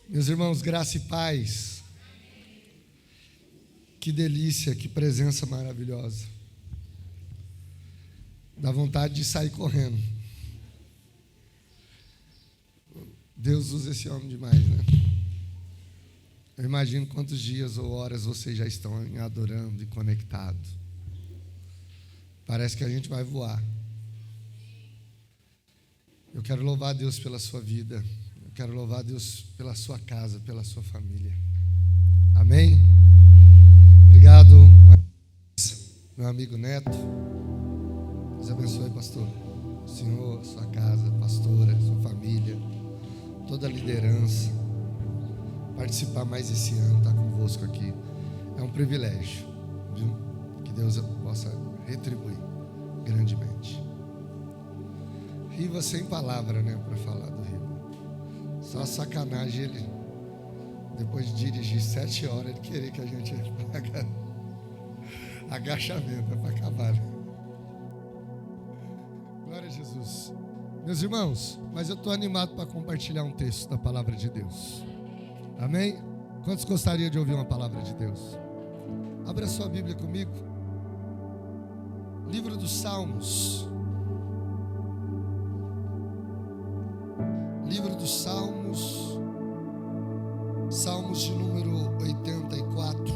Meus irmãos, graça e paz. Que delícia, que presença maravilhosa. Dá vontade de sair correndo. Deus usa esse homem demais, né? Eu imagino quantos dias ou horas vocês já estão adorando e conectados. Parece que a gente vai voar. Eu quero louvar a Deus pela sua vida. Eu quero louvar a Deus pela sua casa, pela sua família. Amém? Obrigado, meu amigo Neto. Deus abençoe, pastor. O Senhor, sua casa, pastora, sua família, toda a liderança. Participar mais esse ano, estar convosco aqui. É um privilégio, viu? Que Deus possa retribuir grandemente. Riva sem palavra, né, para falar do Riva. Só sacanagem ele, depois de dirigir 7 horas, ele querer que a gente pague agachamento para acabar. Glória a Jesus. Meus irmãos, mas eu estou animado para compartilhar um texto da palavra de Deus. Amém? Quantos gostariam de ouvir uma palavra de Deus? Abra sua Bíblia comigo. Livro dos Salmos. Livro dos Salmos. Salmos de número 84.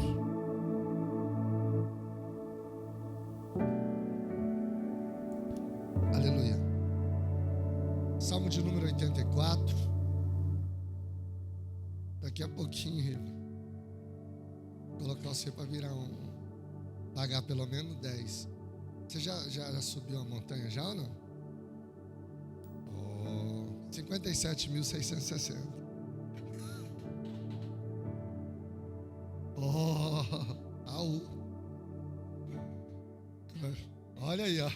Aleluia. Salmo de número 84. Daqui a pouquinho, Riva, vou colocar você para virar pagar pelo menos 10. Você já subiu a montanha já ou não? 57.660. Au. Olha aí, ó.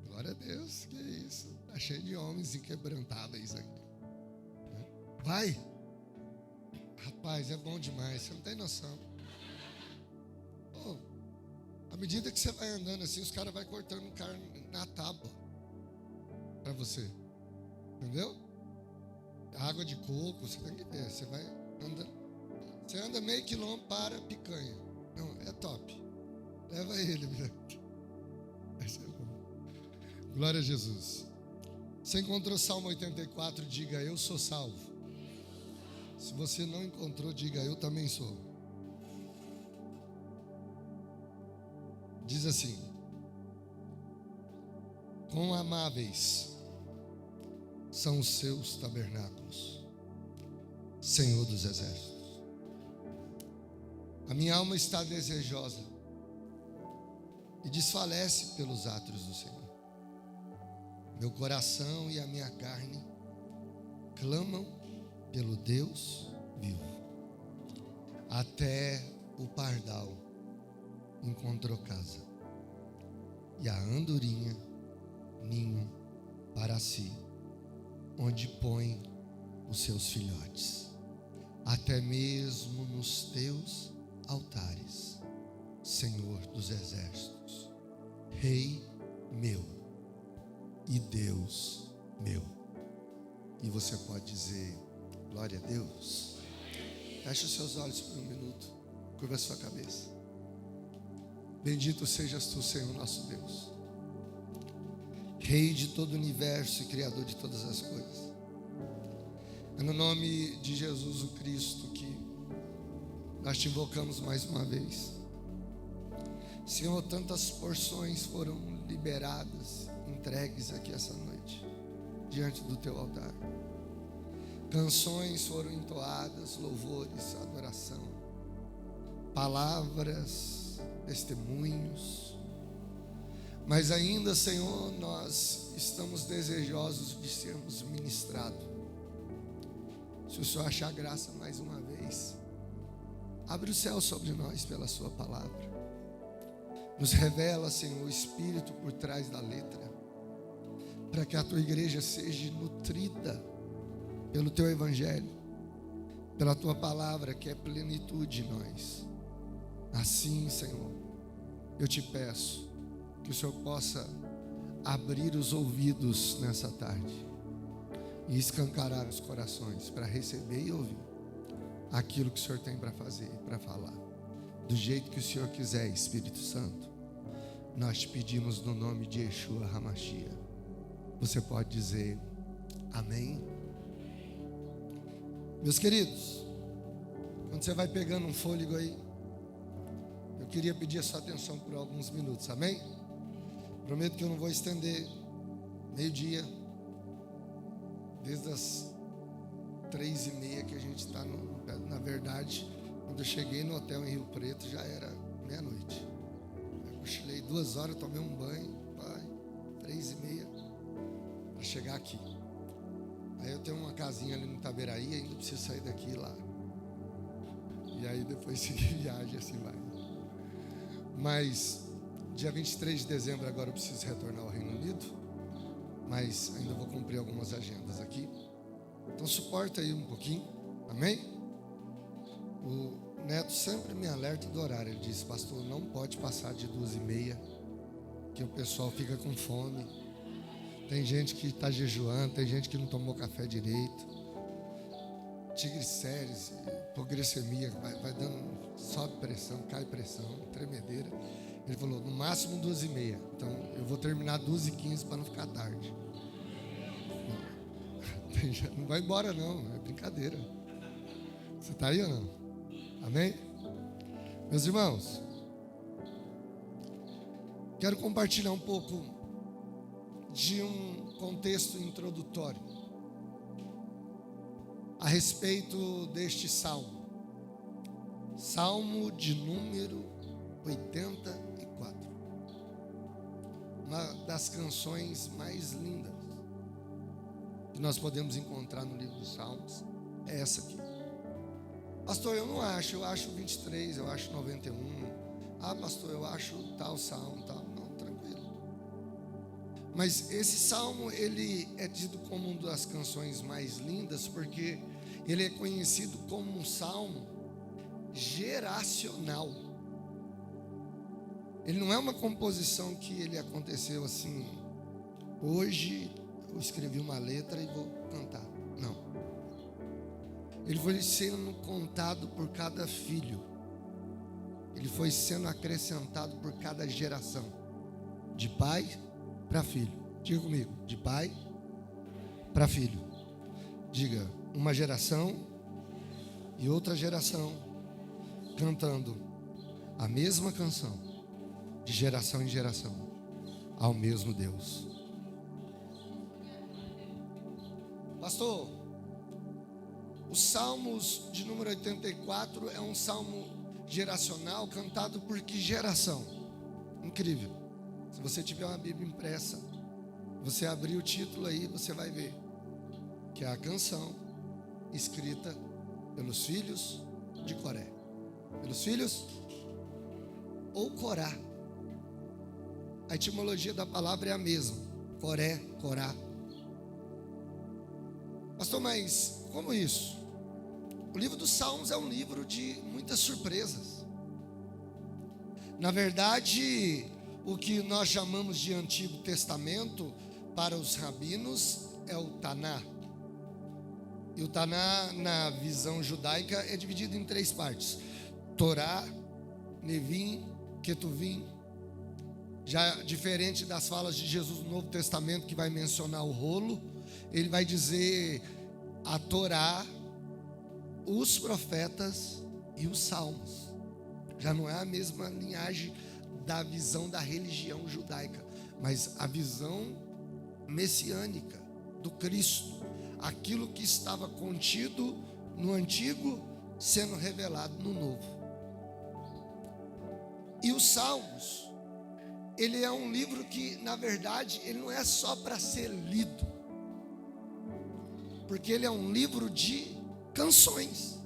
Glória a Deus, que isso. Está cheio de homens inquebrantáveis aqui. Vai. Rapaz, é bom demais, você não tem noção. À medida que você vai andando assim, os caras vão cortando carne na tábua para você. Entendeu? Água de coco, você tem que ver. Você vai andando. Você anda meio quilômetro para picanha. Não, é top. Leva ele, meu. Vai ser bom. Glória a Jesus. Você encontrou Salmo 84, diga: eu sou salvo. Se você não encontrou, diga: eu também sou. Diz assim: quão amáveis são os seus tabernáculos, Senhor dos exércitos. A minha alma está desejosa e desfalece pelos átrios do Senhor. Meu coração e a minha carne clamam pelo Deus vivo. Até o pardal encontrou casa, e a andorinha ninho para si, onde põe os seus filhotes. Até mesmo nos teus altares, Senhor dos exércitos, Rei meu e Deus meu. E você pode dizer: glória a Deus. Feche os seus olhos por um minuto, curva a sua cabeça. Bendito sejas tu, Senhor nosso Deus, Rei de todo o universo e Criador de todas as coisas. É no nome de Jesus o Cristo que nós te invocamos mais uma vez. Senhor, tantas porções foram liberadas, entregues aqui essa noite, diante do teu altar. Canções foram entoadas, louvores, adoração, palavras, testemunhos. Mas ainda, Senhor, nós estamos desejosos de sermos ministrados. Se o Senhor achar graça mais uma vez, abre o céu sobre nós pela sua palavra. Nos revela, Senhor, o Espírito por trás da letra, para que a tua igreja seja nutrida pelo teu evangelho, pela tua palavra, que é plenitude em nós. Assim, Senhor, eu te peço que o Senhor possa abrir os ouvidos nessa tarde, e escancarar os corações para receber e ouvir aquilo que o Senhor tem para fazer, para falar, do jeito que o Senhor quiser, Espírito Santo. Nós te pedimos no nome de Yeshua HaMashiach. Você pode dizer amém? Meus queridos, quando você vai pegando um fôlego aí, eu queria pedir a sua atenção por alguns minutos, amém? Prometo que eu não vou estender. Meio-dia, desde as 3:30 que a gente está na verdade, quando eu cheguei no hotel em Rio Preto, já era meia-noite. Eu cochilei 2 horas, tomei um banho, 3:30, para chegar aqui. Aí eu tenho uma casinha ali no Itaberaí, ainda preciso sair daqui e lá. E aí depois seguir viagem, assim vai. Mas dia 23 de dezembro agora eu preciso retornar ao Reino Unido, mas ainda vou cumprir algumas agendas aqui. Então suporta aí um pouquinho, amém? O Neto sempre me alerta do horário. Ele diz: pastor, não pode passar de 2:30, que o pessoal fica com fome. Tem gente que está jejuando, tem gente que não tomou café direito. Triglicérides, hipoglicemia, vai dando, sobe pressão, cai pressão, tremedeira. Ele falou, no máximo 2:30. Então eu vou terminar 2:15 para não ficar tarde. Não vai embora não, é brincadeira. Você está aí ou não? Amém? Meus irmãos, quero compartilhar um pouco de um contexto introdutório a respeito deste salmo. Salmo de número 84. Uma das canções mais lindas que nós podemos encontrar no livro dos Salmos é essa aqui. Pastor, eu não acho, eu acho 23, eu acho 91. Ah, pastor, eu acho tal salmo, tal. Não, tranquilo. Mas esse salmo, ele é tido como uma das canções mais lindas, porque ele é conhecido como um salmo geracional. Ele não é uma composição que ele aconteceu assim, hoje eu escrevi uma letra e vou cantar. Não. Ele foi sendo contado por cada filho. Ele foi sendo acrescentado por cada geração. De pai para filho. Diga comigo, de pai para filho. Diga, uma geração e outra geração cantando a mesma canção, de geração em geração, ao mesmo Deus. Pastor, os Salmos de número 84 é um salmo geracional cantado por que geração? Incrível. Se você tiver uma Bíblia impressa, você abrir o título aí, você vai ver que é a canção escrita pelos filhos de Coré. Pelos filhos ou Corá. A etimologia da palavra é a mesma. Coré, Corá. Pastor, mas como isso? O livro dos Salmos é um livro de muitas surpresas. Na verdade, o que nós chamamos de Antigo Testamento para os rabinos é o Taná. E o Taná, na visão judaica, é dividido em 3 partes: Torá, Nevim, Ketuvim. Já diferente das falas de Jesus no Novo Testamento, que vai mencionar o rolo, ele vai dizer a Torá, os profetas e os salmos. Já não é a mesma linhagem da visão da religião judaica, mas a visão messiânica do Cristo, aquilo que estava contido no Antigo sendo revelado no Novo. E os Salmos, ele é um livro que, na verdade, ele não é só para ser lido, porque ele é um livro de canções,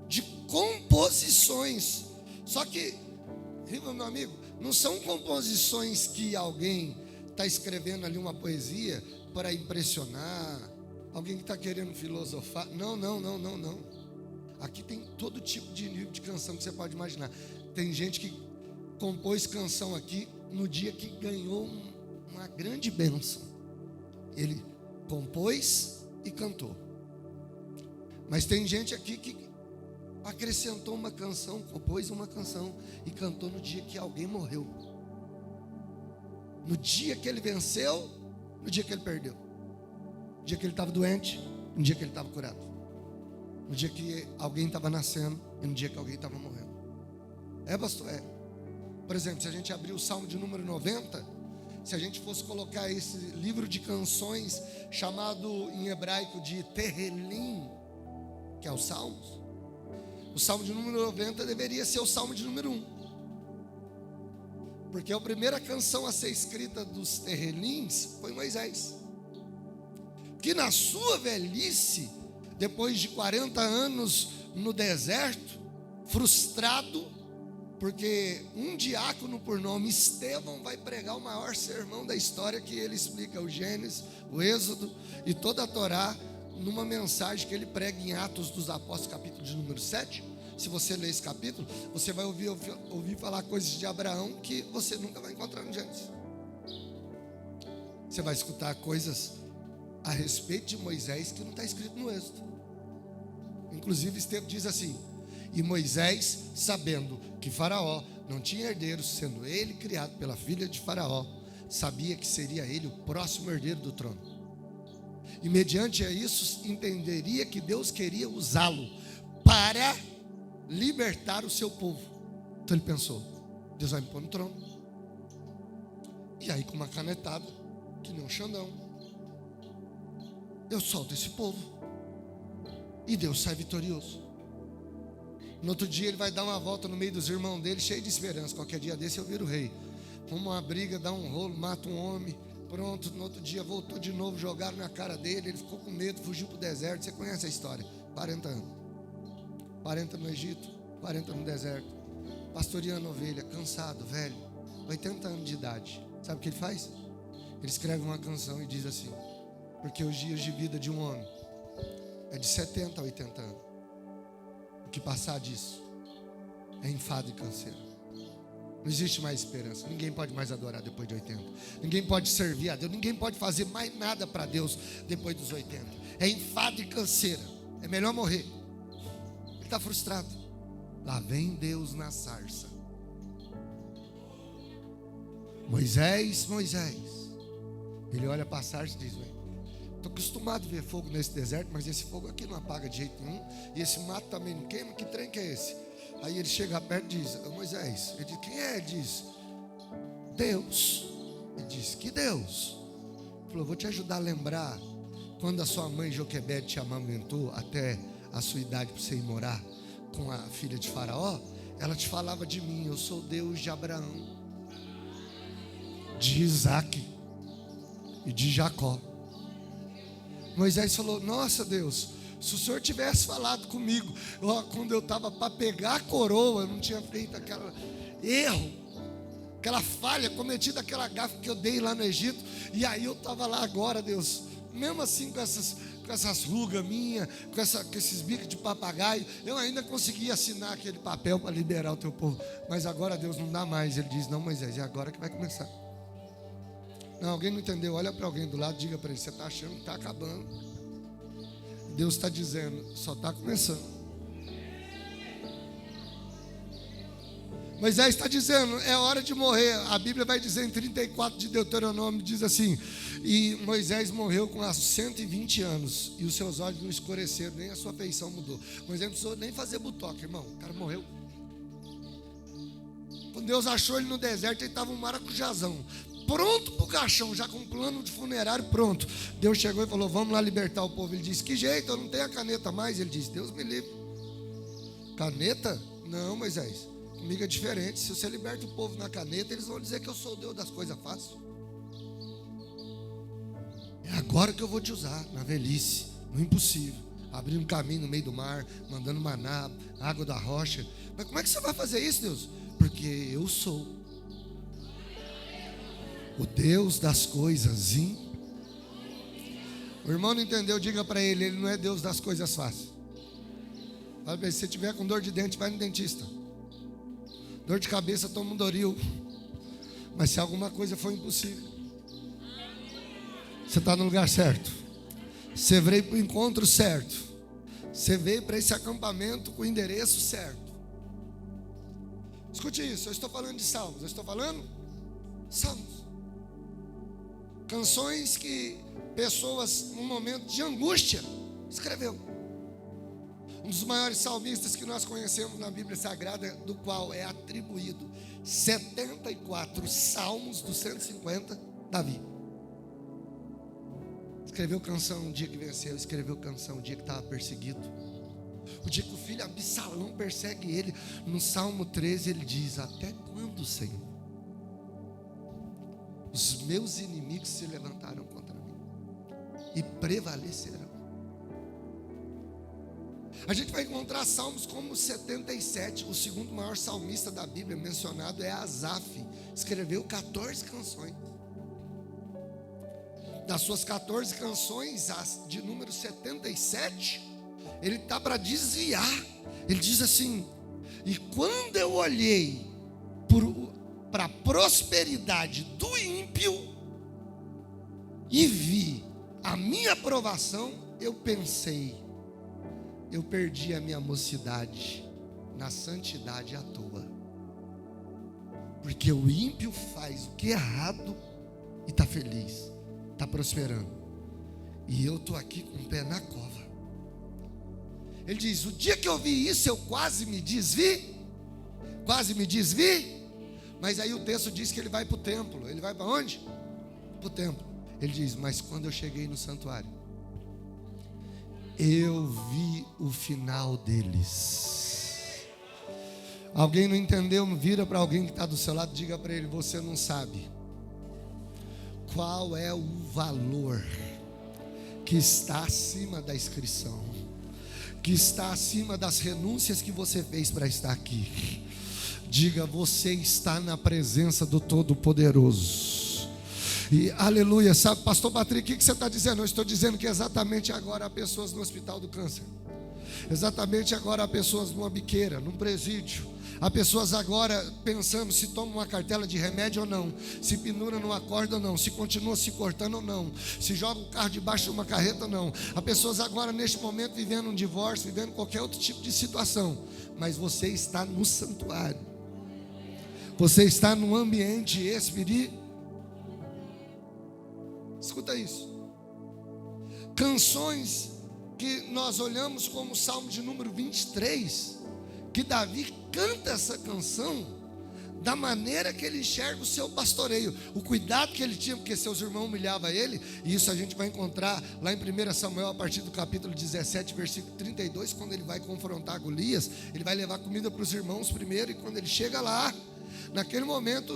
de composições. Só que, meu amigo, não são composições que alguém está escrevendo ali uma poesia para impressionar, alguém que está querendo filosofar. Não. Aqui tem todo tipo de nível de canção que você pode imaginar. Tem gente que compôs canção aqui no dia que ganhou uma grande bênção. Ele compôs e cantou. Mas tem gente aqui que acrescentou uma canção, compôs uma canção e cantou no dia que alguém morreu. No dia que ele venceu, no dia que ele perdeu. No dia que ele estava doente, no dia que ele estava curado. No dia que alguém estava nascendo e no dia que alguém estava morrendo. Pastor? Por exemplo, se a gente abrir o Salmo de número 90, se a gente fosse colocar esse livro de canções, chamado em hebraico de Tehelim, que é os Salmos, o Salmo de número 90 deveria ser o Salmo de número 1. Porque a primeira canção a ser escrita dos Tehelims foi Moisés, que na sua velhice, depois de 40 anos no deserto, frustrado, porque um diácono por nome Estevão vai pregar o maior sermão da história, que ele explica o Gênesis, o Êxodo e toda a Torá, numa mensagem que ele prega em Atos dos Apóstolos, capítulo de número 7. Se você ler esse capítulo, você vai ouvir falar coisas de Abraão que você nunca vai encontrar no Gênesis. Você vai escutar coisas a respeito de Moisés que não está escrito no Êxodo. Inclusive Estevão diz assim: e Moisés, sabendo que Faraó não tinha herdeiros, sendo ele criado pela filha de Faraó, sabia que seria ele o próximo herdeiro do trono. E mediante isso entenderia que Deus queria usá-lo para libertar o seu povo. Então ele pensou: Deus vai me pôr no trono. E aí, com uma canetada, que nem um Xandão, eu solto esse povo e Deus sai vitorioso. No outro dia ele vai dar uma volta no meio dos irmãos dele, cheio de esperança. Qualquer dia desse eu viro rei. Uma briga, dá um rolo, mata um homem. Pronto, no outro dia voltou de novo, jogaram na cara dele, ele ficou com medo, fugiu para o deserto. Você conhece a história? 40 anos. 40 no Egito, 40 no deserto, pastoreando ovelha, cansado, velho, 80 anos de idade. Sabe o que ele faz? Ele escreve uma canção e diz assim: porque os dias de vida de um homem é de 70 a 80 anos. O que passar disso é enfado e canseiro. Não existe mais esperança. Ninguém pode mais adorar depois de 80. Ninguém pode servir a Deus. Ninguém pode fazer mais nada para Deus depois dos 80. É enfado e canseira. É melhor morrer. Ele está frustrado. Lá vem Deus na sarça. Moisés. Ele olha para a sarça e diz: estou acostumado a ver fogo nesse deserto, mas esse fogo aqui não apaga de jeito nenhum. E esse mato também não queima. Que trem que é esse? Aí ele chega perto e diz: Moisés. Ele diz: quem é? Ele diz: Deus. Ele diz: que Deus? Ele falou: vou te ajudar a lembrar quando a sua mãe Joquebede te amamentou até a sua idade para você ir morar com a filha de Faraó. Ela te falava de mim: eu sou Deus de Abraão, de Isaac e de Jacó. Moisés falou: nossa Deus, se o Senhor tivesse falado comigo quando eu estava para pegar a coroa, eu não tinha feito aquele erro, aquela falha, cometido aquela gafe que eu dei lá no Egito, e aí eu estava lá agora, Deus, mesmo assim com essas rugas minhas, com esses bicos de papagaio, eu ainda consegui assinar aquele papel para liberar o teu povo. Mas agora Deus não dá mais. Ele diz: não, Moisés, é agora que vai começar. Não, alguém não entendeu? Olha para alguém do lado, diga para ele: você está achando que está acabando. Deus está dizendo: só está começando. Moisés está dizendo: é hora de morrer. A Bíblia vai dizer em 34 de Deuteronômio, diz assim: e Moisés morreu com 120 anos, e os seus olhos não escureceram, nem a sua feição mudou. Moisés não precisou nem fazer butoque, irmão, o cara morreu. Quando Deus achou ele no deserto, ele estava um maracujazão, pronto para o caixão, já com um plano de funerário pronto. Deus chegou e falou: vamos lá libertar o povo. Ele disse: que jeito, eu não tenho a caneta mais. Ele disse: Deus me livre. Caneta? Não, Moisés, comigo é diferente. Se você liberta o povo na caneta, eles vão dizer que eu sou o Deus das coisas fáceis. É agora que eu vou te usar, na velhice, no impossível, abrindo um caminho no meio do mar, mandando maná, água da rocha. Mas como é que você vai fazer isso, Deus? Porque eu sou o Deus das coisas. O irmão não entendeu, diga para ele: ele não é Deus das coisas fáceis. Fala para ele: se você tiver com dor de dente, vai no dentista. Dor de cabeça, toma um Doril. Mas se alguma coisa for impossível, você está no lugar certo. Você veio para o encontro certo. Você veio para esse acampamento com o endereço certo. Escute isso, eu estou falando de salmos. Eu estou falando salmos. Canções que pessoas, num momento de angústia, escreveu. Um dos maiores salmistas que nós conhecemos na Bíblia Sagrada, do qual é atribuído 74 salmos dos 150, Davi. Escreveu canção um dia que venceu, escreveu canção um dia que estava perseguido. O dia que o filho Absalão persegue ele, no Salmo 13 ele diz: até quando, Senhor? Os meus inimigos se levantaram contra mim e prevalecerão. A gente vai encontrar salmos como 77, o segundo maior salmista da Bíblia mencionado é Asaf, escreveu 14 canções. Das suas 14 canções, de número 77, ele está para desviar. Ele diz assim: e quando eu olhei para a prosperidade do ímpio e vi a minha aprovação, eu pensei, eu perdi a minha mocidade na santidade à toa, porque o ímpio faz o que é errado e está feliz, está prosperando, e eu estou aqui com o pé na cova. Ele diz: o dia que eu vi isso, eu quase me desvi. Mas aí o texto diz que ele vai para o templo. Ele vai para onde? Para o templo. Ele diz: mas quando eu cheguei no santuário, eu vi o final deles. Alguém não entendeu? Vira para alguém que está do seu lado, diga para ele: você não sabe qual é o valor que está acima da inscrição, que está acima das renúncias que você fez para estar aqui. Diga: você está na presença do Todo-Poderoso. E aleluia. Sabe, pastor Patrick, o que você está dizendo? Eu estou dizendo que exatamente agora há pessoas no hospital do câncer, exatamente agora há pessoas numa biqueira, num presídio, há pessoas agora pensando se toma uma cartela de remédio ou não, se pendura numa corda ou não, se continua se cortando ou não, se joga o carro debaixo de uma carreta ou não. Há pessoas agora neste momento vivendo um divórcio, vivendo qualquer outro tipo de situação, mas você está no santuário, você está no ambiente espiritual. Escuta isso. Canções que nós olhamos como o Salmo de número 23, que Davi canta essa canção da maneira que ele enxerga o seu pastoreio, o cuidado que ele tinha, porque seus irmãos humilhavam ele, e isso a gente vai encontrar lá em 1 Samuel, a partir do capítulo 17, versículo 32, quando ele vai confrontar Golias, ele vai levar comida para os irmãos primeiro, e quando ele chega lá, naquele momento,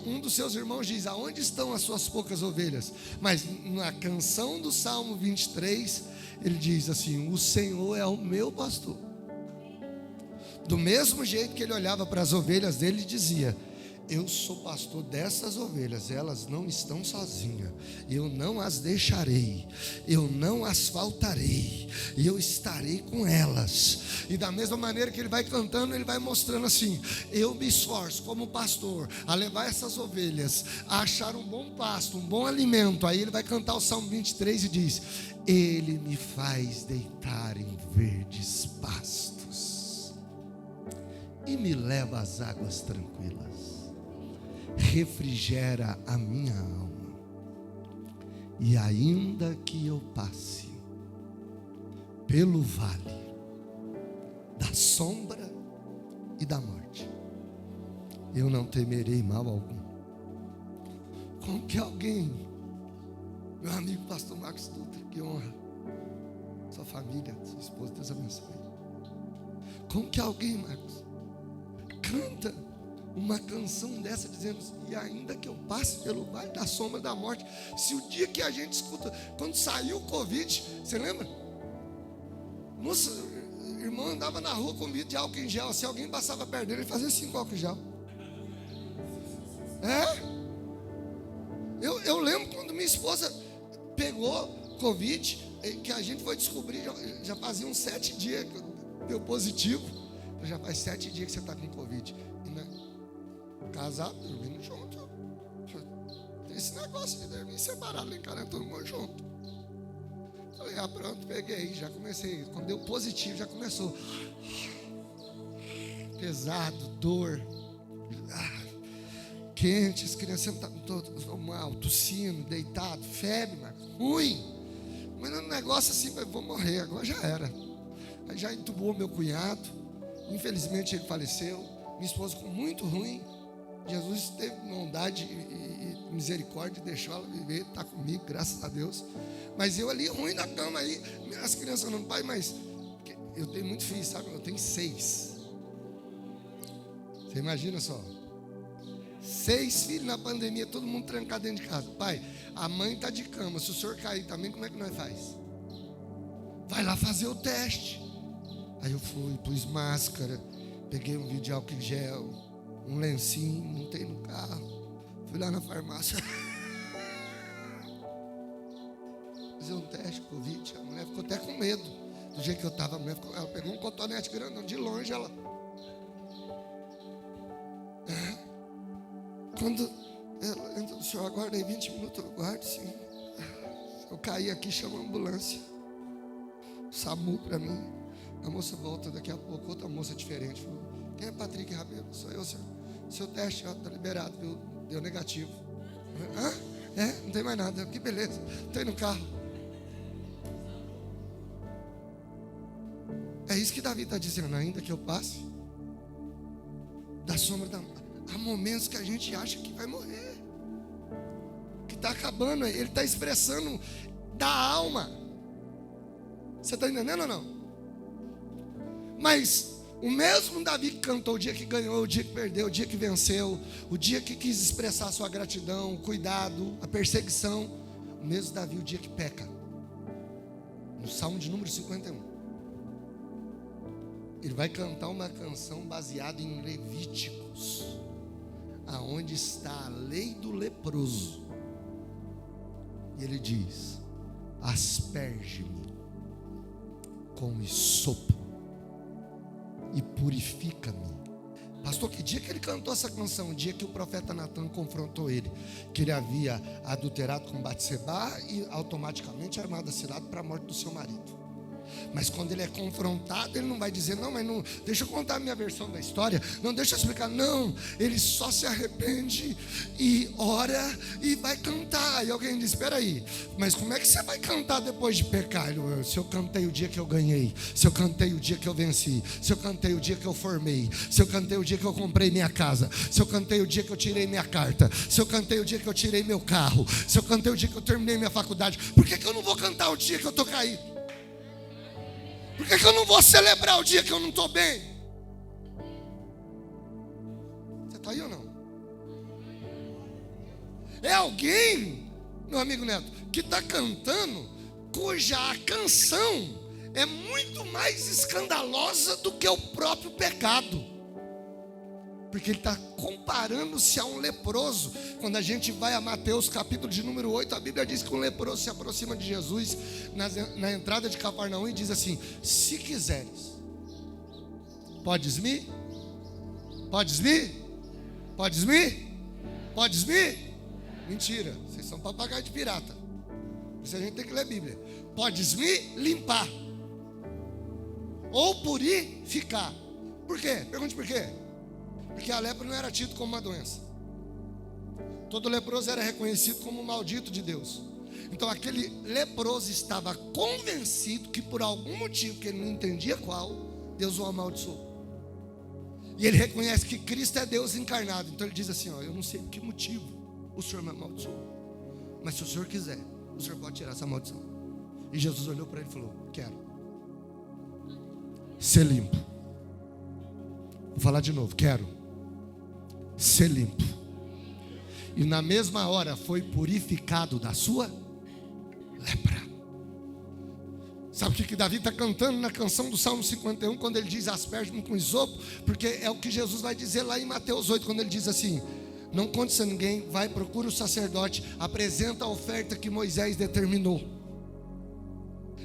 um dos seus irmãos diz: aonde estão as suas poucas ovelhas? Mas na canção do Salmo 23, ele diz assim: o Senhor é o meu pastor. Do mesmo jeito que ele olhava para as ovelhas dele e dizia: eu sou pastor dessas ovelhas, elas não estão sozinhas, eu não as deixarei, eu não as faltarei, e eu estarei com elas. E da mesma maneira que ele vai cantando, ele vai mostrando assim: eu me esforço como pastor a levar essas ovelhas a achar um bom pasto, um bom alimento. Aí ele vai cantar o Salmo 23 e diz: ele me faz deitar em verdes pastos e me leva às águas tranquilas, refrigera a minha alma. E ainda que eu passe pelo vale da sombra e da morte, eu não temerei mal algum. Como que alguém, meu amigo pastor Marcos Dutra, que honra sua família, sua esposa, Deus abençoe. Como que alguém, Marcos, canta uma canção dessa dizendo: e ainda que eu passe pelo vale da sombra da morte? Se o dia que a gente escuta, quando saiu o Covid, você lembra? Nossa, irmão andava na rua com vidro de álcool em gel. Se alguém passava perto dele, ele fazia assim com álcool em gel. Eu lembro quando minha esposa pegou Covid, que a gente foi descobrir, já fazia uns 7 dias que deu positivo. Já faz 7 dias que você está com Covid. E, né, casado, dormindo junto. Tem esse negócio de dormir separado, encarando todo mundo junto. Falei: Falei, pronto, peguei, já comecei. Quando deu positivo, já começou. Pesado, dor. Quente, as crianças estavam todas mal, tossindo, deitado, febre, mas ruim. Mas um negócio assim, vou morrer, agora já era. Aí já entubou meu cunhado. Infelizmente ele faleceu. Minha esposa ficou muito ruim. Jesus teve bondade e misericórdia, deixou ela viver, está comigo, graças a Deus. Mas eu ali, ruim na cama aí, as crianças falando, pai, mas eu tenho muito filho, sabe? Eu tenho 6. Você imagina só. 6 filhos na pandemia, todo mundo trancado dentro de casa. Pai, a mãe está de cama, se o senhor cair também, como é que nós faz? Vai lá fazer o teste. Aí eu fui, pus máscara, peguei um vidro de álcool em gel, um lencinho, montei no carro, fui lá na farmácia fazer um teste de Covid. A mulher ficou até com medo do jeito que eu estava. Ela pegou um cotonete grande, de longe ela. Quando ela entra, o senhor aguarda aí 20 minutos, eu guardo sim. Eu caí aqui, chama a ambulância, SAMU para mim. A moça volta daqui a pouco, outra moça diferente. Falou, quem é Patrick Rabelo? Sou eu, senhor. Seu teste está liberado, viu? Deu negativo. Não tem mais nada. Que beleza. Estou aí no carro. É isso que Davi está dizendo. Ainda que eu passe da sombra da... Há momentos que a gente acha que vai morrer, que está acabando. Ele está expressando da alma. Você está entendendo ou não? Mas o mesmo Davi que cantou o dia que ganhou, o dia que perdeu, o dia que venceu, o dia que quis expressar a sua gratidão, o cuidado, a perseguição, o mesmo Davi o dia que peca. No Salmo de número 51. Ele vai cantar uma canção baseada em Levíticos, aonde está a lei do leproso. E ele diz: asperge-me com hisopo e purifica-me. Pastor, que dia que ele cantou essa canção? O dia que o profeta Natan confrontou ele, que ele havia adulterado com Batseba e automaticamente armado a cilada para a morte do seu marido. Mas quando ele é confrontado, ele não vai dizer, não, mas não, deixa eu contar a minha versão da história, não, deixa eu explicar, não, ele só se arrepende e ora e vai cantar. E alguém diz, espera aí, mas como é que você vai cantar depois de pecar? Ele, se eu cantei o dia que eu ganhei, se eu cantei o dia que eu venci, se eu cantei o dia que eu formei, se eu cantei o dia que eu comprei minha casa, se eu cantei o dia que eu tirei minha carta, se eu cantei o dia que eu tirei meu carro, se eu cantei o dia que eu terminei minha faculdade, por que eu não vou cantar o dia que eu estou caído? Por que eu não vou celebrar o dia que eu não estou bem? Você está aí ou não? É alguém, meu amigo Neto, que está cantando, cuja a canção é muito mais escandalosa do que o próprio pecado. Porque ele está comparando-se a um leproso. Quando a gente vai a Mateus capítulo de número 8, a Bíblia diz que um leproso se aproxima de Jesus na entrada de Cafarnaum e diz assim: se quiseres, podes-me? Podes-me? Podes-me? Podes-me? Mentira, vocês são papagaio de pirata. Por isso a gente tem que ler a Bíblia. Podes-me limpar ou purificar. Por quê? Pergunte por quê? Porque a lepra não era tido como uma doença. Todo leproso era reconhecido como um maldito de Deus. Então aquele leproso estava convencido que por algum motivo que ele não entendia qual, Deus o amaldiçoou. E ele reconhece que Cristo é Deus encarnado. Então ele diz assim, eu não sei por que motivo o Senhor me amaldiçoou, mas se o Senhor quiser, o Senhor pode tirar essa maldição. E Jesus olhou para ele e falou: quero ser limpo. Vou falar de novo, quero ser limpo. E na mesma hora foi purificado da sua lepra. Sabe o que Davi está cantando na canção do Salmo 51, quando ele diz asperge-me com hisopo? Porque é o que Jesus vai dizer lá em Mateus 8, quando ele diz assim: não conte a ninguém, vai, procura o sacerdote, apresenta a oferta que Moisés determinou.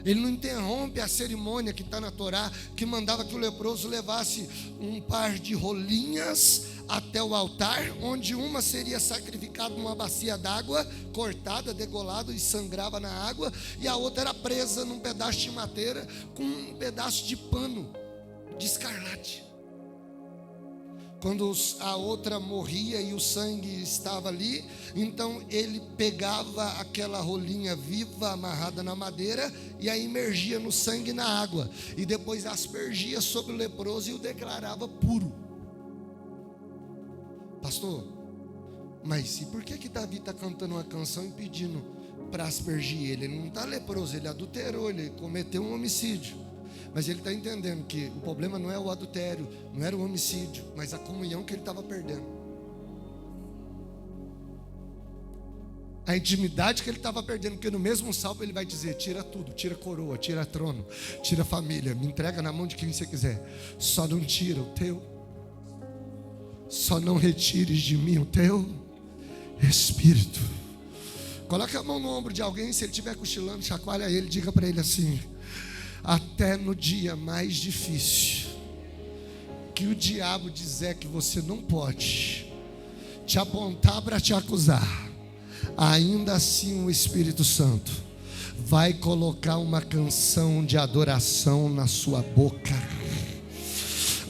Ele não interrompe a cerimônia que está na Torá, que mandava que o leproso levasse um par de rolinhas até o altar, onde uma seria sacrificada numa bacia d'água, cortada, degolada e sangrava na água, e a outra era presa num pedaço de madeira com um pedaço de pano de escarlate. Quando a outra morria e o sangue estava ali, então ele pegava aquela rolinha viva amarrada na madeira e a imergia no sangue e na água, e depois aspergia sobre o leproso e o declarava puro. Pastor, mas e por que Davi está cantando uma canção e pedindo para aspergir ele? Ele não está leproso, ele adulterou, ele cometeu um homicídio. Mas ele está entendendo que o problema não é o adultério, não era o homicídio, mas a comunhão que ele estava perdendo. A intimidade que ele estava perdendo, porque no mesmo salmo ele vai dizer: tira tudo, tira coroa, tira trono, tira família, me entrega na mão de quem você quiser, só não tira o teu, só não retires de mim o teu Espírito. Coloque a mão no ombro de alguém, se ele estiver cochilando, chacoalha ele, diga para ele assim: até no dia mais difícil, que o diabo dizer que você não pode, te apontar para te acusar, ainda assim o Espírito Santo vai colocar uma canção de adoração na sua boca.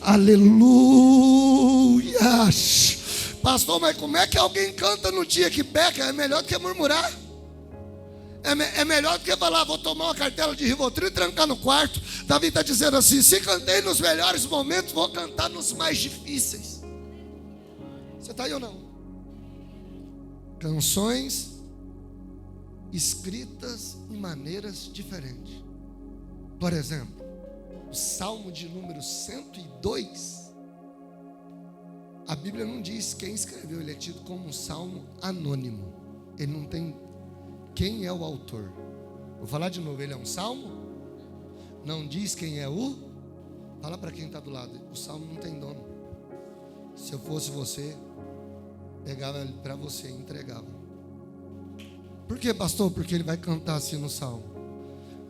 Aleluia. Pastor, mas como é que alguém canta no dia que peca? É melhor do que murmurar. É melhor do que falar: vou tomar uma cartela de Rivotril e trancar no quarto. Davi está dizendo assim: se cantei nos melhores momentos, vou cantar nos mais difíceis. Você está aí ou não? Canções escritas em maneiras diferentes. Por exemplo, o Salmo de número 102, a Bíblia não diz quem escreveu, ele é tido como um salmo anônimo. Ele não tem quem é o autor. Vou falar de novo: ele é um salmo, não diz quem é o. Fala para quem está do lado: o salmo não tem dono. Se eu fosse você, pegava ele para você e entregava. Por que, pastor? Porque ele vai cantar assim no salmo: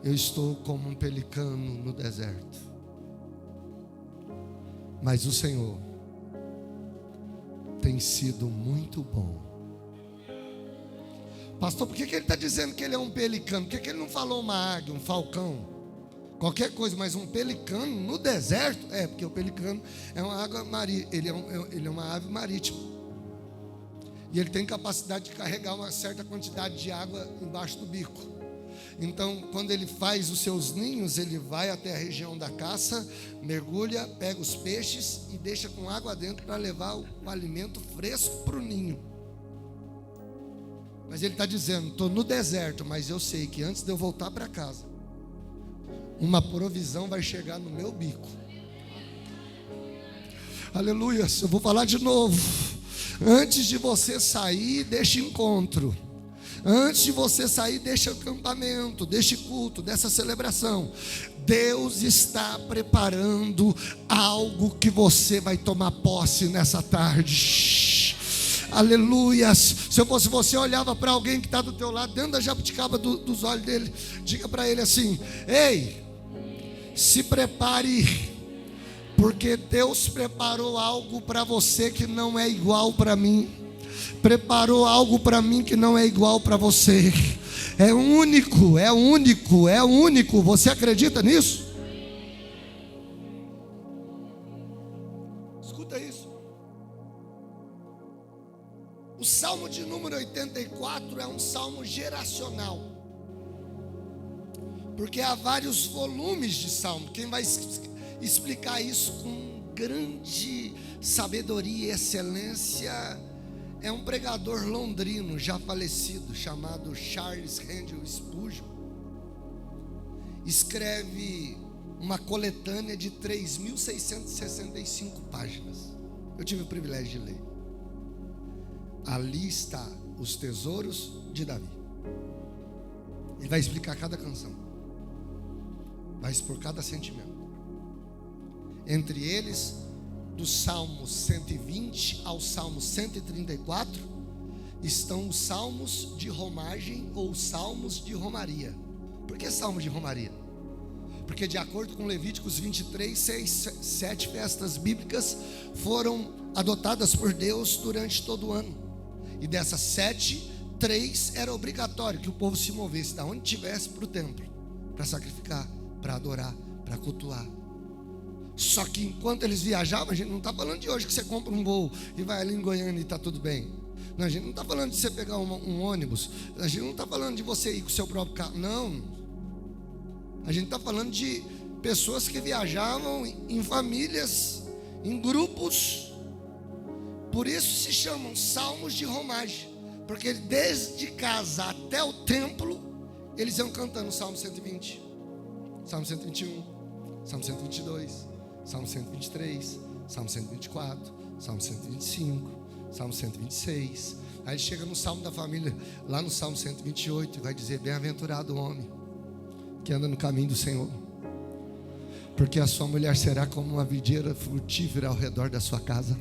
eu estou como um pelicano no deserto, mas o Senhor tem sido muito bom. Pastor, por que ele está dizendo que ele é um pelicano? Por que ele não falou uma águia, um falcão? Qualquer coisa, mas um pelicano no deserto? É, porque o pelicano é uma água marítima, ele é uma ave marítima. E ele tem capacidade de carregar uma certa quantidade de água embaixo do bico. Então, quando ele faz os seus ninhos, ele vai até a região da caça, mergulha, pega os peixes e deixa com água dentro para levar o alimento fresco para o ninho. Mas ele está dizendo: estou no deserto, mas eu sei que antes de eu voltar para casa, uma provisão vai chegar no meu bico. Aleluia. Eu vou falar de novo. Antes de você sair deste encontro, antes de você sair deste acampamento, deste culto, dessa celebração, Deus está preparando algo que você vai tomar posse nessa tarde. Aleluias. Se eu fosse você, olhava para alguém que está do teu lado, dentro da jabuticaba dos olhos dele, diga para ele assim: ei, se prepare, porque Deus preparou algo para você que não é igual para mim. Preparou algo para mim que não é igual para você. É único, é único, é único. Você acredita nisso? Escuta isso. O Salmo de número 84 é um salmo geracional, porque há vários volumes de salmo. Quem vai explicar isso com grande sabedoria e excelência é um pregador londrino já falecido, chamado Charles Haddon Spurgeon. Escreve uma coletânea de 3.665 páginas. Eu tive o privilégio de ler. Ali está os tesouros de Davi. Ele vai explicar cada canção, vai expor cada sentimento. Entre eles, do Salmo 120 ao Salmo 134, estão os salmos de romagem ou salmos de romaria. Por que salmos de romaria? Porque de acordo com Levíticos 23, 7 festas bíblicas foram adotadas por Deus durante todo o ano. E dessas 7, 3 era obrigatório que o povo se movesse da onde estivesse para o templo, para sacrificar, para adorar, para cultuar. Só que enquanto eles viajavam, a gente não está falando de hoje que você compra um voo e vai ali em Goiânia e está tudo bem. Não, a gente não está falando de você pegar um ônibus. A gente não está falando de você ir com o seu próprio carro. Não. A gente está falando de pessoas que viajavam em famílias, em grupos. Por isso se chamam salmos de romagem, porque desde casa até o templo eles iam cantando o Salmo 120, Salmo 121, Salmo 122, Salmo 123, Salmo 124, Salmo 125, Salmo 126. Aí ele chega no Salmo da família, lá no Salmo 128, e vai dizer: bem-aventurado o homem que anda no caminho do Senhor, porque a sua mulher será como uma videira frutífera ao redor da sua casa,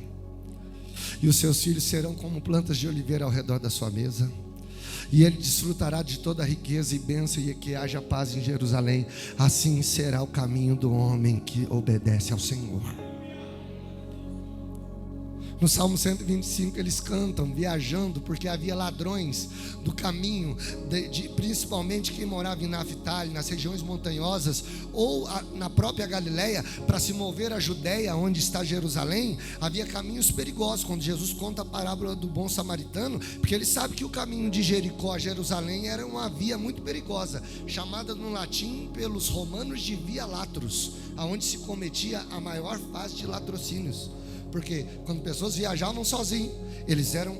e os seus filhos serão como plantas de oliveira ao redor da sua mesa. E ele desfrutará de toda a riqueza e bênção, e que haja paz em Jerusalém. Assim será o caminho do homem que obedece ao Senhor. No Salmo 125 eles cantam viajando, porque havia ladrões do caminho, principalmente quem morava em Naftali, nas regiões montanhosas, ou na própria Galileia, para se mover a Judeia, onde está Jerusalém. Havia caminhos perigosos. Quando Jesus conta a parábola do bom samaritano, porque ele sabe que o caminho de Jericó a Jerusalém era uma via muito perigosa, chamada no latim pelos romanos de Via Latros, aonde se cometia a maior fase de latrocínios. Porque quando pessoas viajavam sozinhos, eles eram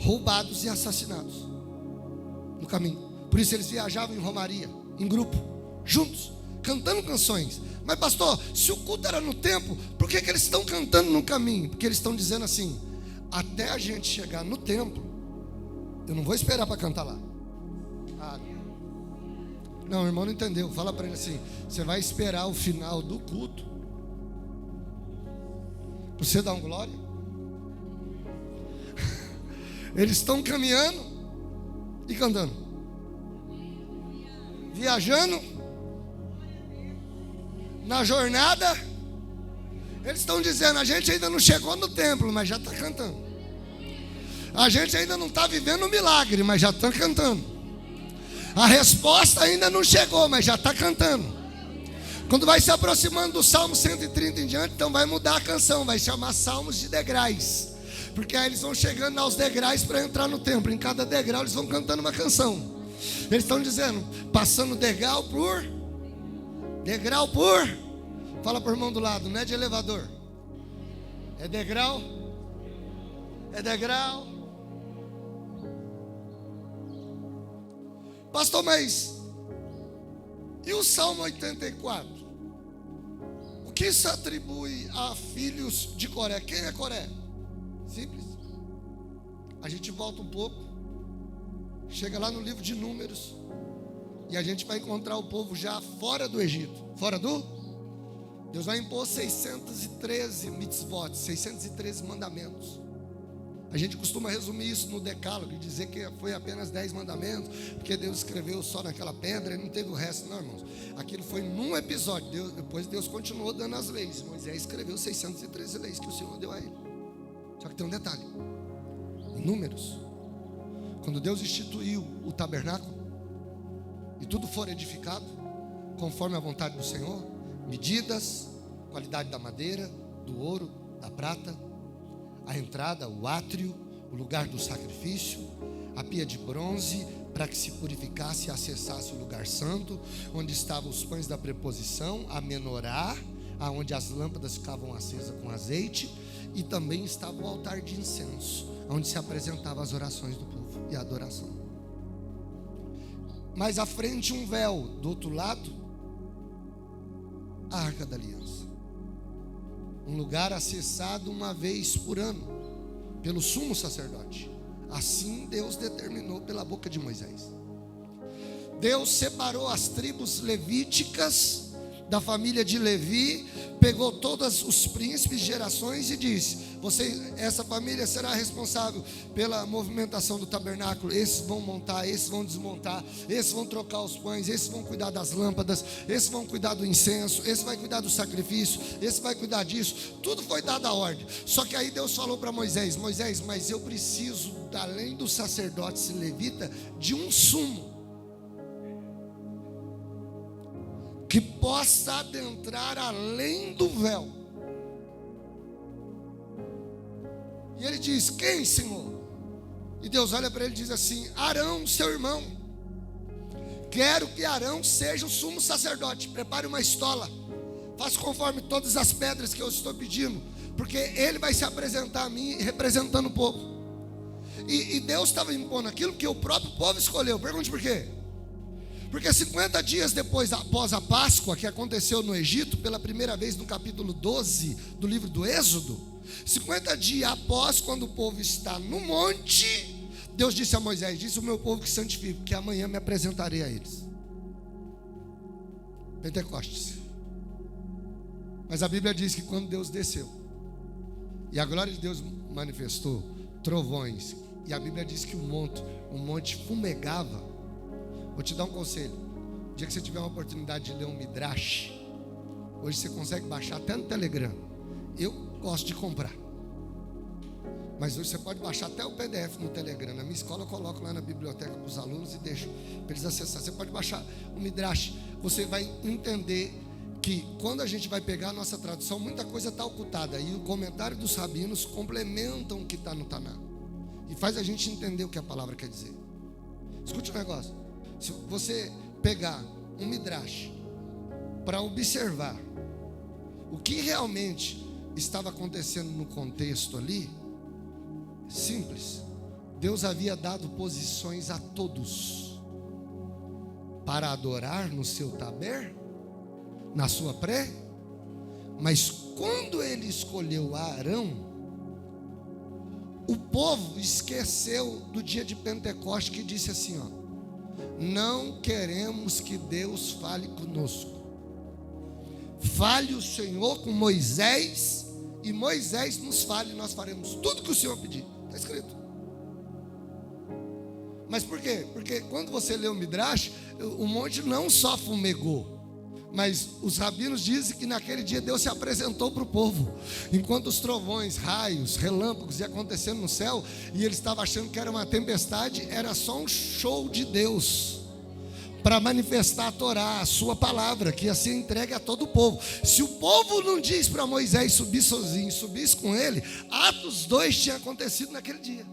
roubados e assassinados no caminho. Por isso eles viajavam em romaria, em grupo, juntos, cantando canções. Mas pastor, se o culto era no templo, por que eles estão cantando no caminho? Porque eles estão dizendo assim: até a gente chegar no templo, eu não vou esperar para cantar lá. Não, o irmão não entendeu. Fala para ele assim: você vai esperar o final do culto você dá um glória? Eles estão caminhando e cantando, viajando na jornada. Eles estão dizendo: a gente ainda não chegou no templo, mas já está cantando. A gente ainda não está vivendo o milagre, mas já está cantando. A resposta ainda não chegou, mas já está cantando. Quando vai se aproximando do Salmo 130 em diante, então vai mudar a canção, vai chamar Salmos de degraus, porque aí eles vão chegando aos degraus para entrar no templo. Em cada degrau eles vão cantando uma canção. Eles estão dizendo, passando degrau por, fala para o irmão do lado, não é de elevador, é degrau, Pastor, mas e o Salmo 84? O que se atribui a filhos de Coré? Quem é Coré? Simples. A gente volta um pouco, chega lá no livro de Números, e a gente vai encontrar o povo já fora do Egito. Fora do? Deus vai impor 613 mitzvot, 613 mandamentos. A gente costuma resumir isso no decálogo e dizer que foi apenas 10 mandamentos, porque Deus escreveu só naquela pedra e não teve o resto. Não, irmãos, aquilo foi num episódio. Depois Deus continuou dando as leis. Moisés escreveu 613 leis que o Senhor deu a ele. Só que tem um detalhe: em Números, quando Deus instituiu o tabernáculo e tudo for edificado conforme a vontade do Senhor, medidas, qualidade da madeira, do ouro, da prata, a entrada, o átrio, o lugar do sacrifício, a pia de bronze, para que se purificasse e acessasse o lugar santo, onde estavam os pães da preposição, a menorá, aonde as lâmpadas ficavam acesas com azeite, e também estava o altar de incenso, onde se apresentavam as orações do povo e a adoração. Mais à frente um véu, do outro lado a Arca da Aliança. Um lugar acessado uma vez por ano pelo sumo sacerdote. Assim Deus determinou pela boca de Moisés. Deus separou as tribos levíticas da família de Levi, pegou todos os príncipes, gerações e disse: essa família será responsável pela movimentação do tabernáculo. Esses vão montar, esses vão desmontar, esses vão trocar os pães, esses vão cuidar das lâmpadas, esses vão cuidar do incenso, esse vai cuidar do sacrifício, esse vai cuidar disso. Tudo foi dado à ordem. Só que aí Deus falou para Moisés: Moisés, mas eu preciso, além do sacerdote levita, de um sumo que possa adentrar além do véu. E ele diz: quem, Senhor? E Deus olha para ele e diz assim: Arão, seu irmão. Quero que Arão seja o sumo sacerdote. Prepare uma estola, faça conforme todas as pedras que eu estou pedindo, porque ele vai se apresentar a mim representando o povo. E Deus estava impondo aquilo que o próprio povo escolheu. Pergunte por quê? Porque 50 dias depois, após a Páscoa, que aconteceu no Egito, pela primeira vez no capítulo 12 do livro do Êxodo, 50 dias após, quando o povo está no monte, Deus disse a Moisés: disse o meu povo que santifico, que amanhã me apresentarei a eles. Pentecostes. Mas a Bíblia diz que quando Deus desceu e a glória de Deus manifestou, trovões, e a Bíblia diz que o monte fumegava. Vou te dar um conselho: o dia que você tiver uma oportunidade de ler um Midrash, hoje você consegue baixar até no Telegram. Eu gosto de comprar, mas hoje você pode baixar até o PDF no Telegram. Na minha escola eu coloco lá na biblioteca para os alunos e deixo para eles acessar. Você pode baixar o Midrash. Você vai entender que quando a gente vai pegar a nossa tradução, muita coisa está ocultada, e o comentário dos rabinos complementam o que está no Taná e faz a gente entender o que a palavra quer dizer. Escute um negócio: se você pegar um Midrash para observar o que realmente estava acontecendo no contexto ali, simples. Deus havia dado posições a todos para adorar no seu taber, na sua pré, mas quando ele escolheu Arão, o povo esqueceu do dia de Pentecostes, que disse assim: ó, não queremos que Deus fale conosco. Fale o Senhor com Moisés, e Moisés nos fale, nós faremos tudo que o Senhor pedir. Está escrito. Mas por quê? Porque quando você lê o Midrash, o monte não só fumegou, mas os rabinos dizem que naquele dia Deus se apresentou para o povo, enquanto os trovões, raios, relâmpagos iam acontecendo no céu, e eles estavam achando que era uma tempestade. Era só um show de Deus para manifestar a Torá, a sua palavra, que ia ser entregue a todo o povo. Se o povo não diz para Moisés subir sozinho, subisse com ele, Atos 2 tinha acontecido naquele dia.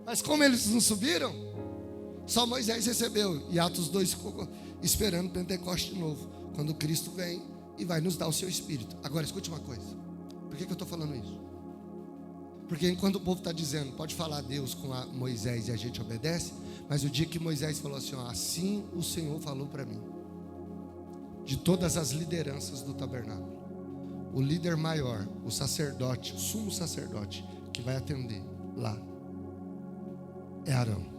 Mas como eles não subiram, só Moisés recebeu, e Atos 2 ficou esperando Pentecostes de novo, quando Cristo vem e vai nos dar o seu Espírito. Agora escute uma coisa: por que eu estou falando isso? Porque enquanto o povo está dizendo, pode falar Deus com Moisés e a gente obedece, mas o dia que Moisés falou assim: ó, assim o Senhor falou para mim, de todas as lideranças do tabernáculo, o líder maior, o sacerdote, o sumo sacerdote que vai atender lá é Arão.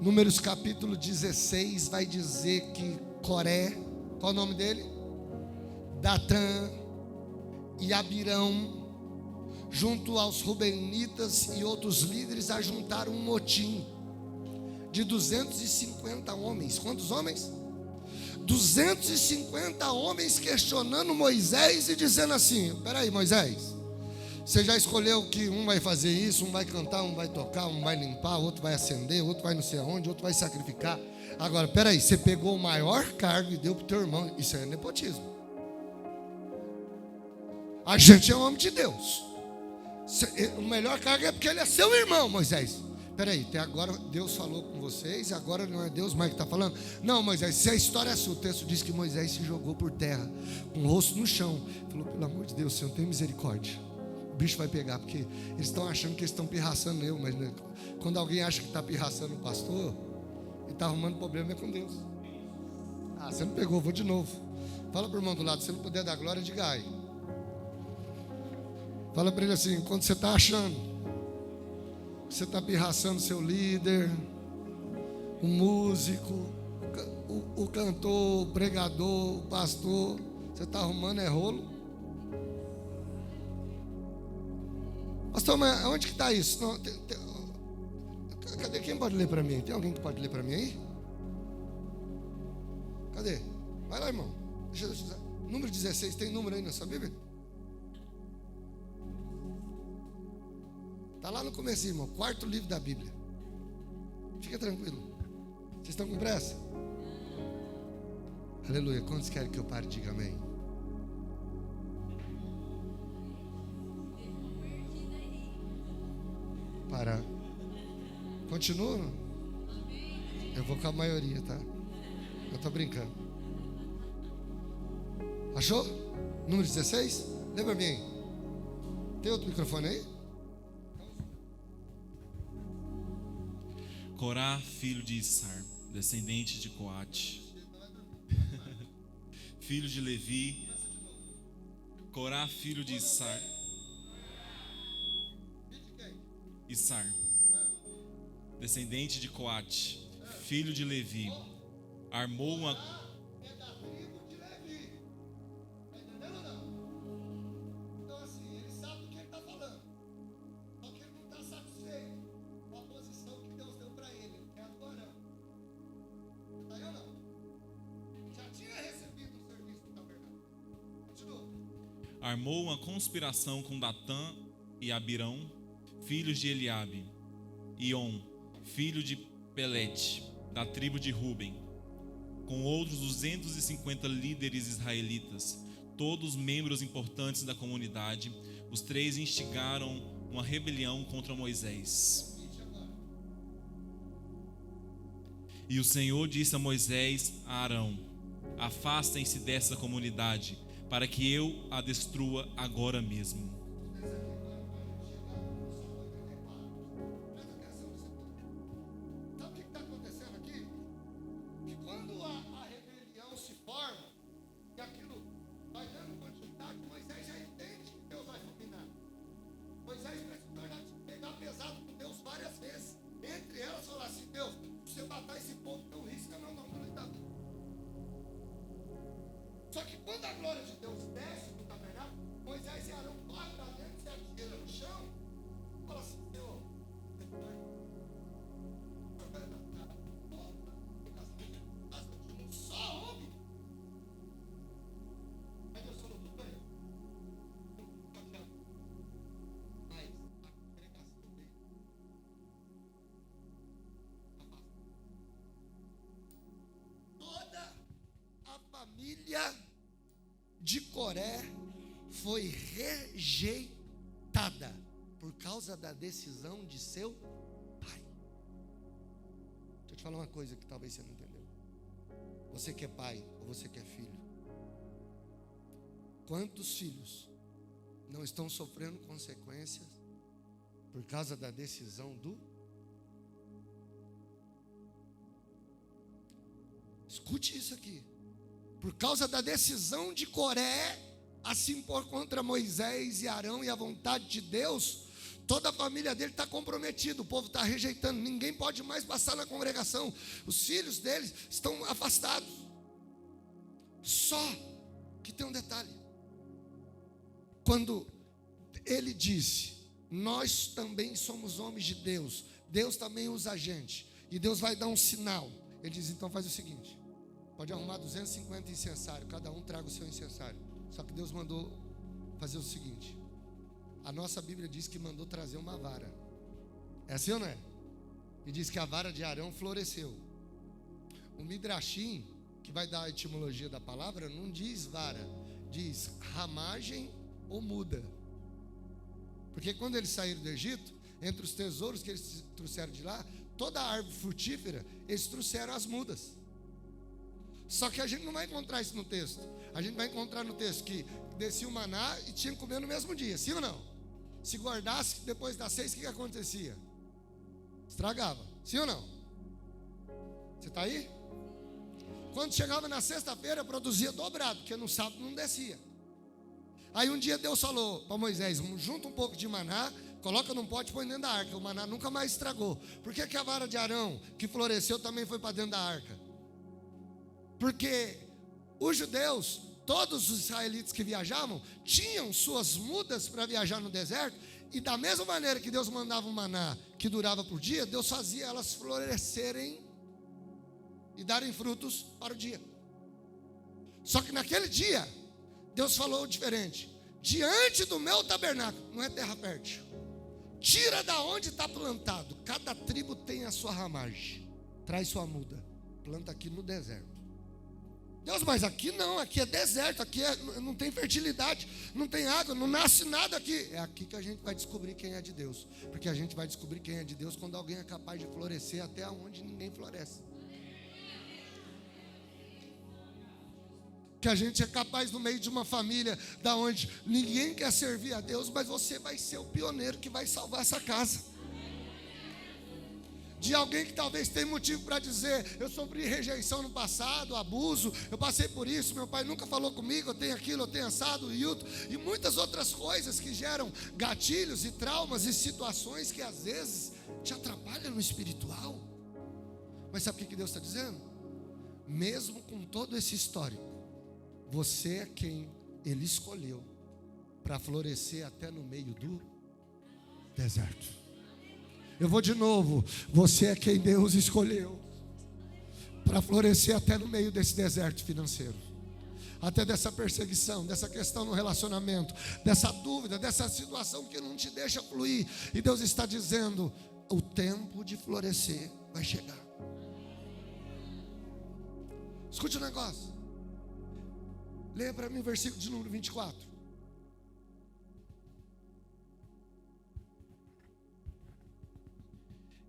Números capítulo 16 vai dizer que Coré, qual o nome dele? Datã e Abirão, junto aos Rubenitas e outros líderes, ajuntaram um motim de 250 homens. Quantos homens? 250 homens questionando Moisés e dizendo assim: peraí, Moisés, você já escolheu que um vai fazer isso, um vai cantar, um vai tocar, um vai limpar, outro vai acender, outro vai não sei aonde, outro vai sacrificar. Agora, peraí, você pegou o maior cargo e deu para o teu irmão. Isso é nepotismo. A gente é um homem de Deus. O melhor cargo é porque ele é seu irmão, Moisés. Peraí, até agora Deus falou com vocês, agora não é Deus mais que está falando? Não, Moisés, se a história é sua, o texto diz que Moisés se jogou por terra, com o rosto no chão. Falou: pelo amor de Deus, Senhor, tem misericórdia. O bicho vai pegar, porque eles estão achando que eles estão pirraçando eu, mas né, quando alguém acha que está pirraçando o pastor, ele está arrumando problema é com Deus. Ah, você não pegou, vou de novo. Fala para o irmão do lado: se não puder dar glória, diga ai. Fala para ele assim: quando você está achando que você está pirraçando seu líder, o músico, o cantor, o pregador, o pastor, você está arrumando rolo. Pastor, mas onde que está isso? Não, cadê? Quem pode ler para mim? Tem alguém que pode ler para mim aí? Cadê? Vai lá, irmão. Deixa eu usar. Número 16, tem número aí na sua Bíblia? Está lá no começo, irmão. 4º livro da Bíblia. Fica tranquilo. Vocês estão com pressa? Aleluia. Quantos querem que eu pare? Diga amém. Parar. Continua? Eu vou com a maioria, tá? Eu tô brincando. Achou? Número 16? Lembra bem. Tem outro microfone aí? Corá, filho de Issar, descendente de Coate, filho de Levi. Corá, filho de Issar, descendente de Coate, filho de Levi, armou uma... É da tribo de Levi. Está entendendo ou não? Então assim, ele sabe do que ele está falando. Só que ele não está satisfeito com a posição que Deus deu para ele. Ele quer do Arão. Está aí ou não? Já tinha recebido o serviço do tabernáculo. Continua. Armou uma conspiração com Datã e Abirão, filhos de Eliabe, e On, filho de Pelete, da tribo de Ruben, com outros 250 líderes israelitas, todos membros importantes da comunidade. Os 3 instigaram uma rebelião contra Moisés. E o Senhor disse a Moisés e a Arão: afastem-se dessa comunidade, para que eu a destrua agora mesmo. Só que quando a glória de Deus desce no tabernáculo, Moisés e Arão correm para dentro, se atiram no chão, e falam assim: Senhor, só homem. Mas Deus falou: tudo bem. Mas a congregação dele, toda a família de Coré foi rejeitada por causa da decisão de seu pai. Deixa eu te falar uma coisa que talvez você não entendeu. Você que é pai ou você que é filho, quantos filhos não estão sofrendo consequências por causa da decisão do... Escute isso aqui. Por causa da decisão de Coré a se impor contra Moisés e Arão e a vontade de Deus, toda a família dele está comprometida, o povo está rejeitando, ninguém pode mais passar na congregação, os filhos deles estão afastados. Só que tem um detalhe: quando ele disse, nós também somos homens de Deus, Deus também usa a gente, e Deus vai dar um sinal. Ele diz: então faz o seguinte, pode arrumar 250 incensários, cada um traga o seu incensário. Só que Deus mandou fazer o seguinte: a nossa Bíblia diz que mandou trazer uma vara. É assim ou não é? E diz que a vara de Arão floresceu. O Midrashim, que vai dar a etimologia da palavra, não diz vara, diz ramagem ou muda. Porque quando eles saíram do Egito, entre os tesouros que eles trouxeram de lá, toda a árvore frutífera, eles trouxeram as mudas. Só que a gente não vai encontrar isso no texto. A gente vai encontrar no texto que descia o maná e tinha que comer no mesmo dia, sim ou não? Se guardasse depois das 6, o que acontecia? Estragava, sim ou não? Você está aí? Quando chegava na sexta-feira, produzia dobrado, porque no sábado não descia. Aí um dia Deus falou para Moisés: junta um pouco de maná, coloca num pote e põe dentro da arca. O maná nunca mais estragou. Por que a vara de Arão, que floresceu, também foi para dentro da arca? Porque os judeus, todos os israelitas que viajavam, tinham suas mudas para viajar no deserto. E da mesma maneira que Deus mandava um maná que durava por dia, Deus fazia elas florescerem e darem frutos para o dia. Só que naquele dia, Deus falou diferente: diante do meu tabernáculo, não é terra fértil, tira da onde está plantado. Cada tribo tem a sua ramagem, traz sua muda, planta aqui no deserto. Deus, mas aqui não, aqui é deserto, aqui não tem fertilidade, não tem água, não nasce nada aqui. É aqui que a gente vai descobrir quem é de Deus. Porque a gente vai descobrir quem é de Deus quando alguém é capaz de florescer até onde ninguém floresce. Que a gente é capaz, no meio de uma família da onde ninguém quer servir a Deus, mas você vai ser o pioneiro que vai salvar essa casa. De alguém que talvez tenha motivo para dizer: eu sofri rejeição no passado, abuso, eu passei por isso, meu pai nunca falou comigo, eu tenho aquilo, eu tenho assado, e muitas outras coisas que geram gatilhos e traumas e situações que às vezes te atrapalham no espiritual. Mas sabe o que Deus está dizendo? Mesmo com todo esse histórico, você é quem Ele escolheu para florescer até no meio do deserto. Eu vou de novo. Você é quem Deus escolheu para florescer até no meio desse deserto financeiro, até dessa perseguição, dessa questão no relacionamento, dessa dúvida, dessa situação que não te deixa fluir. E Deus está dizendo: o tempo de florescer vai chegar. Escute o negócio. Leia para mim o versículo de número 24.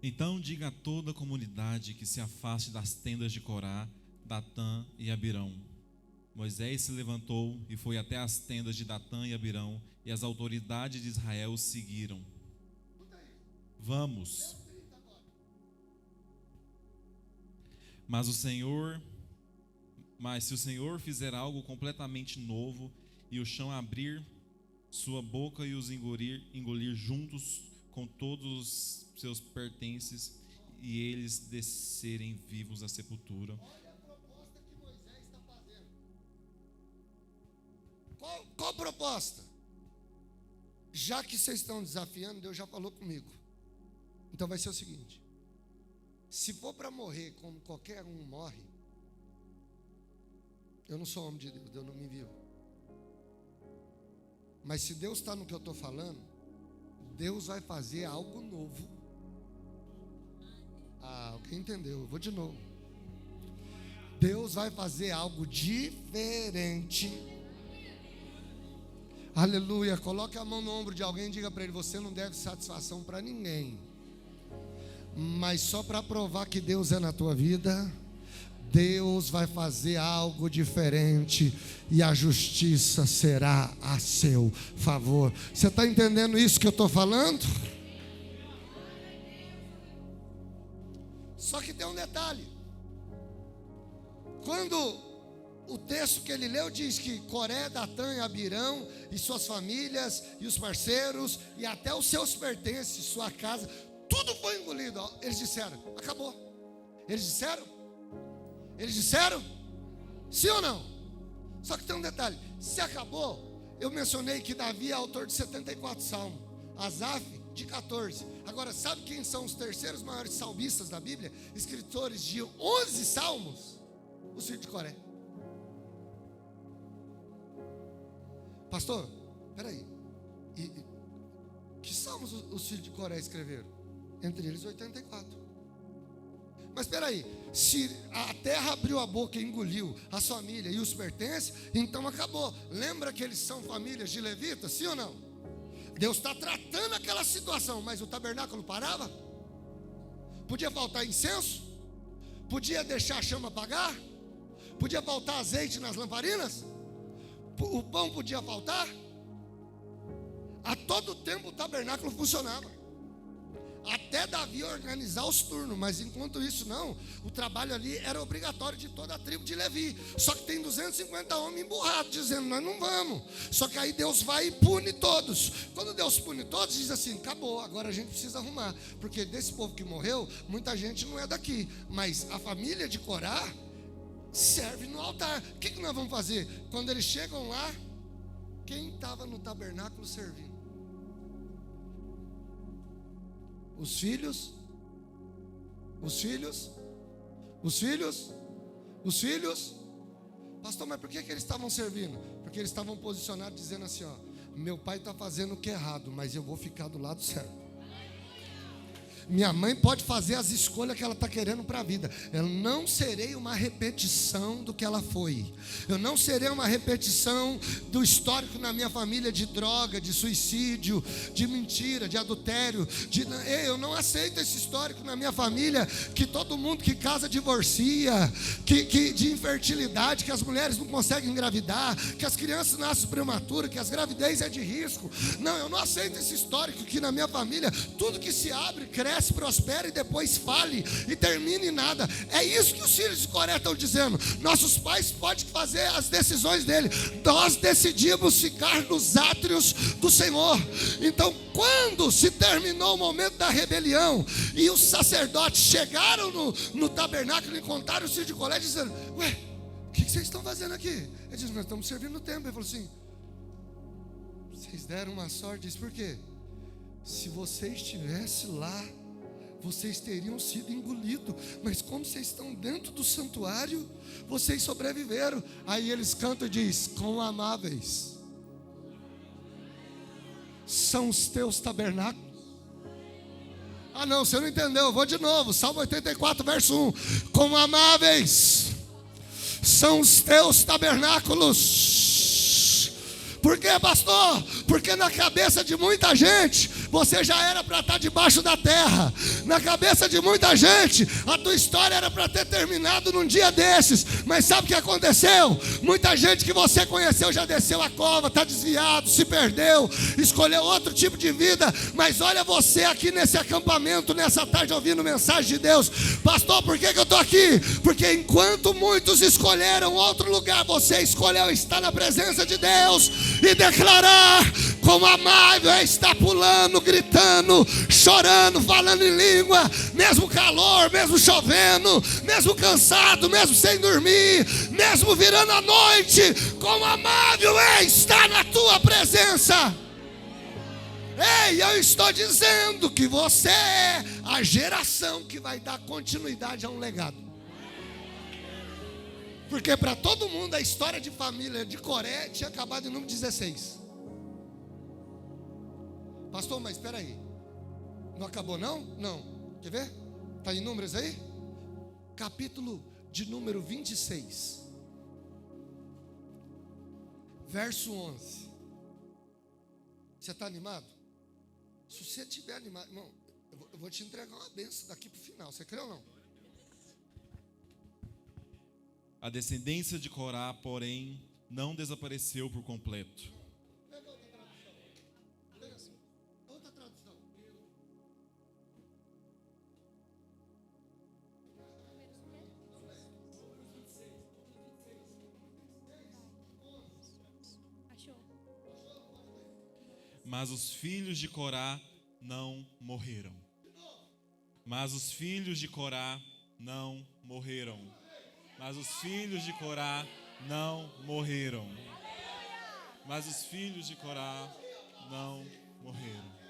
Então diga a toda a comunidade que se afaste das tendas de Corá, Datã e Abirão. Moisés se levantou e foi até as tendas de Datã e Abirão, e as autoridades de Israel o seguiram. Vamos. Mas se o Senhor fizer algo completamente novo, e o chão abrir sua boca e os engolir juntos com todos os seus pertences, e eles descerem vivos à sepultura. Olha a proposta que Moisés está fazendo. Qual a proposta? Já que vocês estão desafiando, Deus já falou comigo. Então vai ser o seguinte: se for para morrer como qualquer um morre, eu não sou homem de Deus, Deus não me enviou. Mas se Deus está no que eu estou falando, Deus vai fazer algo novo. Alguém entendeu? Eu vou de novo. Deus vai fazer algo diferente. Aleluia. Coloque a mão no ombro de alguém e diga para ele: você não deve satisfação para ninguém, mas só para provar que Deus é na tua vida, Deus vai fazer algo diferente, e a justiça será a seu favor. Você está entendendo isso que eu estou falando? Só que tem um detalhe. Quando o texto que ele leu diz que Coré, Datã e Abirão e suas famílias e os parceiros e até os seus pertences, sua casa, tudo foi engolido. Eles disseram: acabou. Eles disseram? Sim ou não? Só que tem um detalhe: se acabou, eu mencionei que Davi é autor de 74 salmos, Asaf de 14. Agora, sabe quem são os terceiros maiores salmistas da Bíblia? Escritores de 11 salmos? Os filhos de Coré. Pastor, peraí, que salmos os filhos de Coré escreveram? Entre eles 84. Mas espera aí, se a terra abriu a boca e engoliu a família e os pertences, então acabou. Lembra que eles são famílias de levitas, sim ou não? Deus está tratando aquela situação, mas o tabernáculo parava? Podia faltar incenso? Podia deixar a chama apagar? Podia faltar azeite nas lamparinas? O pão podia faltar? A todo tempo o tabernáculo funcionava, até Davi organizar os turnos. Mas enquanto isso não, o trabalho ali era obrigatório de toda a tribo de Levi. Só que tem 250 homens emburrados dizendo: nós não vamos. Só que aí Deus vai e pune todos. Quando Deus pune todos, diz assim: acabou, agora a gente precisa arrumar, porque desse povo que morreu, muita gente não é daqui. Mas a família de Corá serve no altar. O que nós vamos fazer? Quando eles chegam lá, quem estava no tabernáculo servindo? Os filhos? Os filhos? Os filhos? Os filhos? Pastor, mas por que eles estavam servindo? Porque eles estavam posicionados dizendo assim, ó: meu pai está fazendo o que é errado, mas eu vou ficar do lado certo. Minha mãe pode fazer as escolhas que ela está querendo para a vida. Eu não serei uma repetição do que ela foi. Eu não serei uma repetição do histórico na minha família de droga, de suicídio, de mentira, de adultério. Eu não aceito esse histórico na minha família, que todo mundo que casa divorcia, que de infertilidade, que as mulheres não conseguem engravidar, que as crianças nascem prematuras, que as gravidez é de risco. Não, eu não aceito esse histórico que na minha família tudo que se abre, cresce, prospera e depois fale e termine em nada. É isso que os filhos de Coré estão dizendo. Nossos pais podem fazer as decisões dele, nós decidimos ficar nos átrios do Senhor. Então, quando se terminou o momento da rebelião e os sacerdotes chegaram no tabernáculo e encontraram os filhos de Coré, dizendo: ué, o que vocês estão fazendo aqui? Ele disse: nós estamos servindo o templo. Ele falou assim: vocês deram uma sorte. Diz: por quê? Se você estivesse lá, vocês teriam sido engolidos, mas como vocês estão dentro do santuário, vocês sobreviveram. Aí eles cantam e diz: quão amáveis são os teus tabernáculos. Ah não, você não entendeu, eu vou de novo. Salmo 84, verso 1: quão amáveis são os teus tabernáculos. Por quê, pastor? Porque na cabeça de muita gente, você já era para estar debaixo da terra. Na cabeça de muita gente, a tua história era para ter terminado num dia desses. Mas sabe o que aconteceu? Muita gente que você conheceu já desceu a cova, está desviado, se perdeu, escolheu outro tipo de vida. Mas olha você aqui nesse acampamento, nessa tarde, ouvindo mensagem de Deus. Pastor, por que eu estou aqui? Porque enquanto muitos escolheram outro lugar, você escolheu estar na presença de Deus e declarar como amável é estar pulando, gritando, chorando, falando em língua, mesmo calor, mesmo chovendo, mesmo cansado, mesmo sem dormir, mesmo virando a noite. Como amável é estar na tua presença. Ei, eu estou dizendo que você é a geração que vai dar continuidade a um legado. Porque para todo mundo a história de família de Coré tinha acabado em número 16. Pastor, mas espera aí, não acabou não? Não. Quer ver? Está em Números aí? Capítulo de número 26, verso 11. Você está animado? Se você estiver animado, irmão, eu vou te entregar uma bênção daqui para o final. Você crê ou não? A descendência de Corá, porém, não desapareceu por completo. Outra tradução. Mas os filhos de Corá não morreram. Mas os filhos de Corá não morreram. Mas os filhos de Corá não morreram. Mas os filhos de Corá não morreram.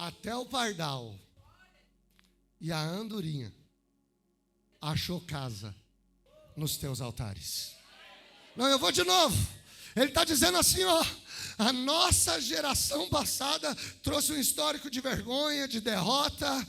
Até o pardal e a andorinha achou casa nos teus altares. Não, eu vou de novo. Ele está dizendo assim, ó: A nossa geração passada trouxe um histórico de vergonha, de derrota,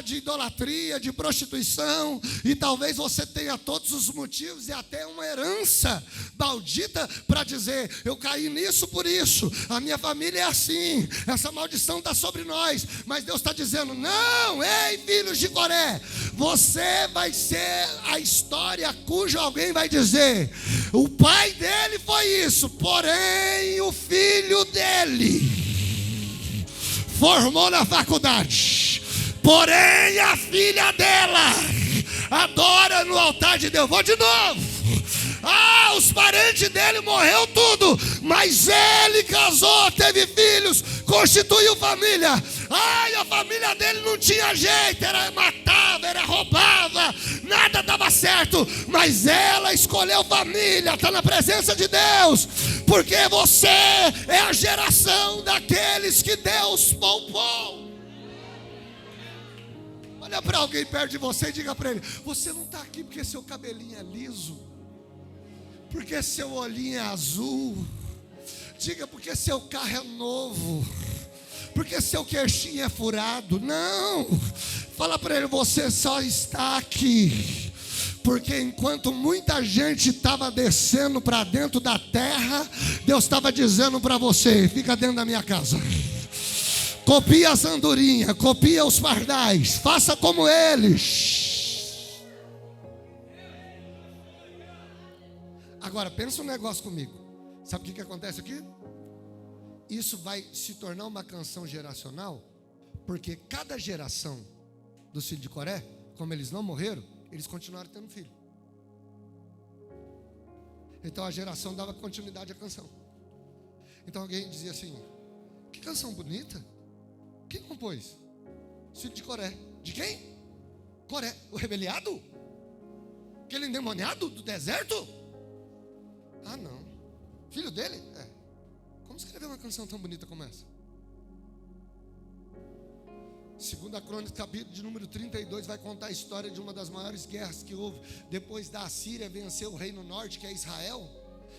de idolatria, de prostituição, e talvez você tenha todos os motivos e até uma herança maldita para dizer: eu caí nisso por isso, a minha família é assim, essa maldição está sobre nós. Mas Deus está dizendo: não, ei, filhos de Coré, você vai ser a história cujo alguém vai dizer: o pai dele foi isso, porém o filho dele formou na faculdade, porém a filha dela adora no altar de Deus. Vou de novo. Os parentes dele morreu tudo, mas ele casou, teve filhos, constituiu família. A família dele não tinha jeito, matava, roubava, nada dava certo, mas ela escolheu família, está na presença de Deus, porque você é a geração daqueles que Deus poupou. Olha para alguém perto de você e diga para ele: você não está aqui porque seu cabelinho é liso, porque seu olhinho é azul, diga porque seu carro é novo, porque seu queixinho é furado. Não, fala para ele: você só está aqui porque enquanto muita gente estava descendo para dentro da terra, Deus estava dizendo para você: fica dentro da minha casa, copia as andorinhas, copia os pardais, faça como eles. Agora, pensa um negócio comigo. Sabe o que acontece aqui? Isso vai se tornar uma canção geracional, porque cada geração dos filhos de Coré, como eles não morreram, eles continuaram tendo filho. Então a geração dava continuidade à canção. Então alguém dizia assim: que canção bonita. Quem compôs? Filho de Coré. De quem? Coré, o rebeliado? Aquele endemoniado do deserto? Não, filho dele? Como escrever uma canção tão bonita como essa? 2 Crônicas, capítulo de número 32, vai contar a história de uma das maiores guerras que houve. Depois da Assíria vencer o reino norte, que é Israel,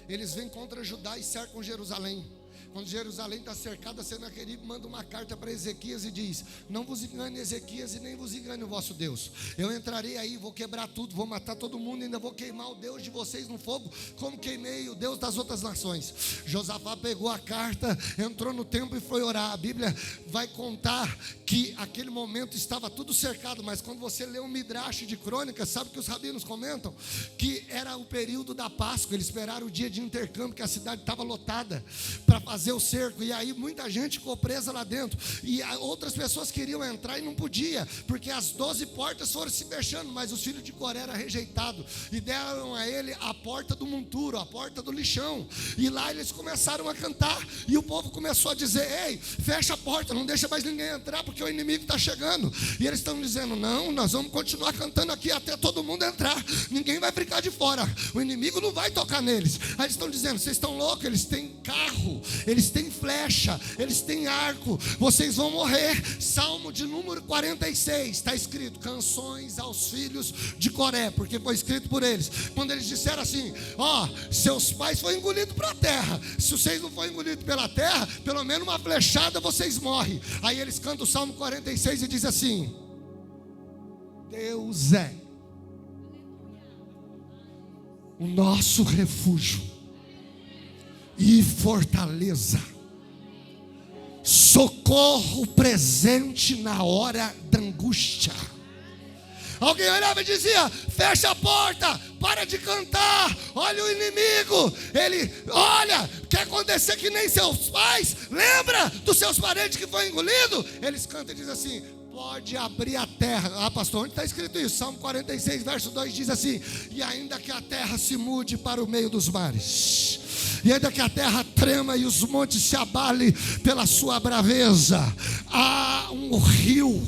eles vêm contra Judá e cercam Jerusalém. Quando Jerusalém está cercada, Senaqueribe manda uma carta para Ezequias e diz: não vos engane Ezequias e nem vos engane o vosso Deus. Eu entrarei aí, vou quebrar tudo, vou matar todo mundo, e ainda vou queimar o Deus de vocês no fogo, como queimei o Deus das outras nações. Josafá pegou a carta, entrou no templo e foi orar. A Bíblia vai contar que aquele momento estava tudo cercado, mas quando você lê o Midrash de Crônicas, sabe que os rabinos comentam? Que era o período da Páscoa, eles esperaram o dia de intercâmbio, que a cidade estava lotada, para fazer o cerco, e aí muita gente ficou presa lá dentro, e outras pessoas queriam entrar e não podia, porque as 12 portas foram se fechando, mas os filhos de Coré eram rejeitados, e deram a ele a porta do monturo, a porta do lixão, e lá eles começaram a cantar, e o povo começou a dizer: ei, fecha a porta, não deixa mais ninguém entrar, porque o inimigo está chegando. E eles estão dizendo: não, nós vamos continuar cantando aqui até todo mundo entrar, ninguém vai ficar de fora, o inimigo não vai tocar neles. Aí eles estão dizendo: vocês estão loucos, eles têm carro, eles têm flecha, eles têm arco, vocês vão morrer. Salmo de número 46, está escrito: canções aos filhos de Coré, porque foi escrito por eles. Quando eles disseram assim: seus pais foram engolidos para a terra, se vocês não forem engolidos pela terra, pelo menos uma flechada vocês morrem. Aí eles cantam o Salmo 46 e diz assim: Deus é o nosso refúgio e fortaleza, socorro presente na hora da angústia. Alguém olhava e dizia: fecha a porta, para de cantar, olha o inimigo, ele, olha, quer acontecer que nem seus pais, lembra dos seus parentes que foi engolido? Eles cantam e dizem assim: pode abrir a terra. Pastor, onde está escrito isso? Salmo 46, verso 2 diz assim: e ainda que a terra se mude para o meio dos mares, e ainda que a terra trema e os montes se abalem pela sua braveza, há um rio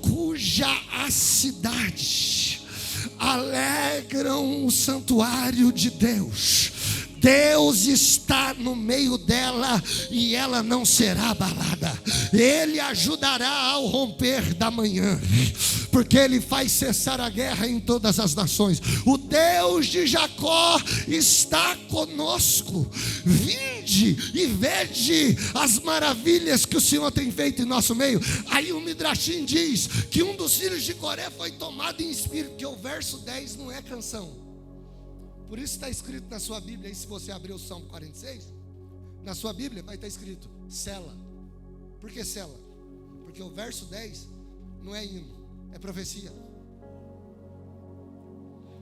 cuja a cidade alegram o santuário de Deus. Deus está no meio dela e ela não será abalada. Ele ajudará ao romper da manhã, porque Ele faz cessar a guerra em todas as nações. O Deus de Jacó está conosco. Vinde ide e vede as maravilhas que o Senhor tem feito em nosso meio. Aí o Midrashim diz que um dos filhos de Coré foi tomado em espírito, que o verso 10 não é canção. Por isso está escrito na sua Bíblia, aí se você abrir o Salmo 46, na sua Bíblia vai estar escrito cela. Por que cela? Porque o verso 10 não é hino, é profecia.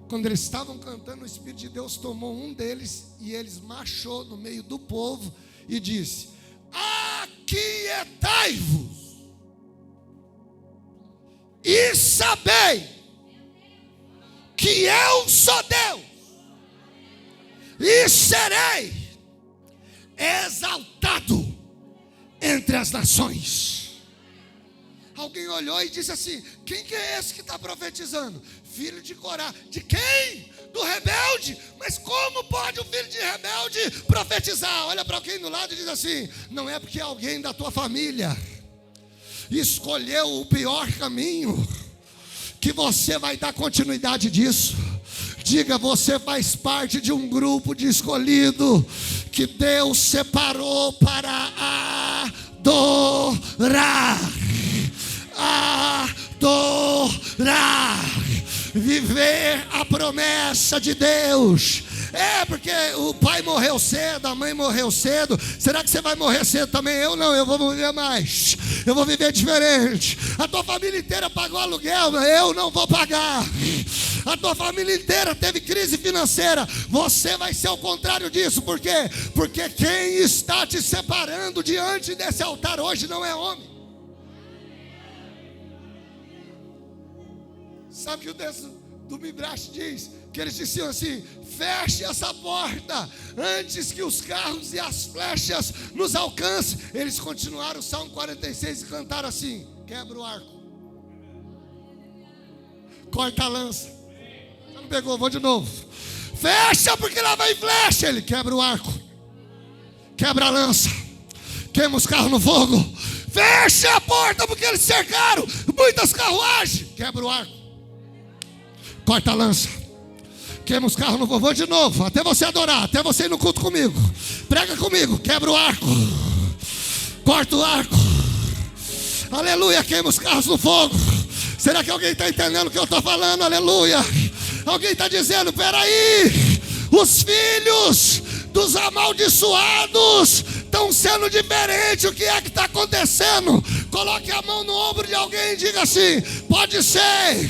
Quando eles estavam cantando, o Espírito de Deus tomou um deles e eles marchou no meio do povo e disse: aquietai-vos e sabei que eu sou Deus e serei exaltado entre as nações. Alguém olhou e disse assim: quem que é esse que está profetizando? Filho de Corá. De quem? Do rebelde. Mas como pode o filho de rebelde profetizar? Olha para alguém do lado e diz assim: não é porque alguém da tua família escolheu o pior caminho que você vai dar continuidade disso. Diga: você faz parte de um grupo de escolhido que Deus separou para adorar. Adorar, viver a promessa de Deus. É porque o pai morreu cedo, a mãe morreu cedo. Será que você vai morrer cedo também? Eu não, eu vou viver mais. Eu vou viver diferente. A tua família inteira pagou aluguel, eu não vou pagar. A tua família inteira teve crise financeira. Você vai ser o contrário disso. Por quê? Porque quem está te separando diante desse altar hoje não é homem. Sabe que o texto do Midrash diz? Que eles diziam assim: feche essa porta antes que os carros e as flechas nos alcancem. Eles continuaram o Salmo 46 e cantaram assim: quebra o arco, corta a lança. Você não pegou? Vou de novo. Fecha porque lá vai flecha. Ele quebra o arco, quebra a lança, queima os carros no fogo. Fecha a porta porque eles cercaram muitas carruagens. Quebra o arco, corta a lança, queima os carros no vovô de novo, até você adorar, até você ir no culto comigo. Prega comigo, quebra o arco, corta o arco, aleluia, queima os carros no fogo. Será que alguém está entendendo o que eu estou falando? Aleluia. Alguém está dizendo: peraí, os filhos dos amaldiçoados estão sendo diferentes. O que é que está acontecendo? Coloque a mão no ombro de alguém e diga assim: pode ser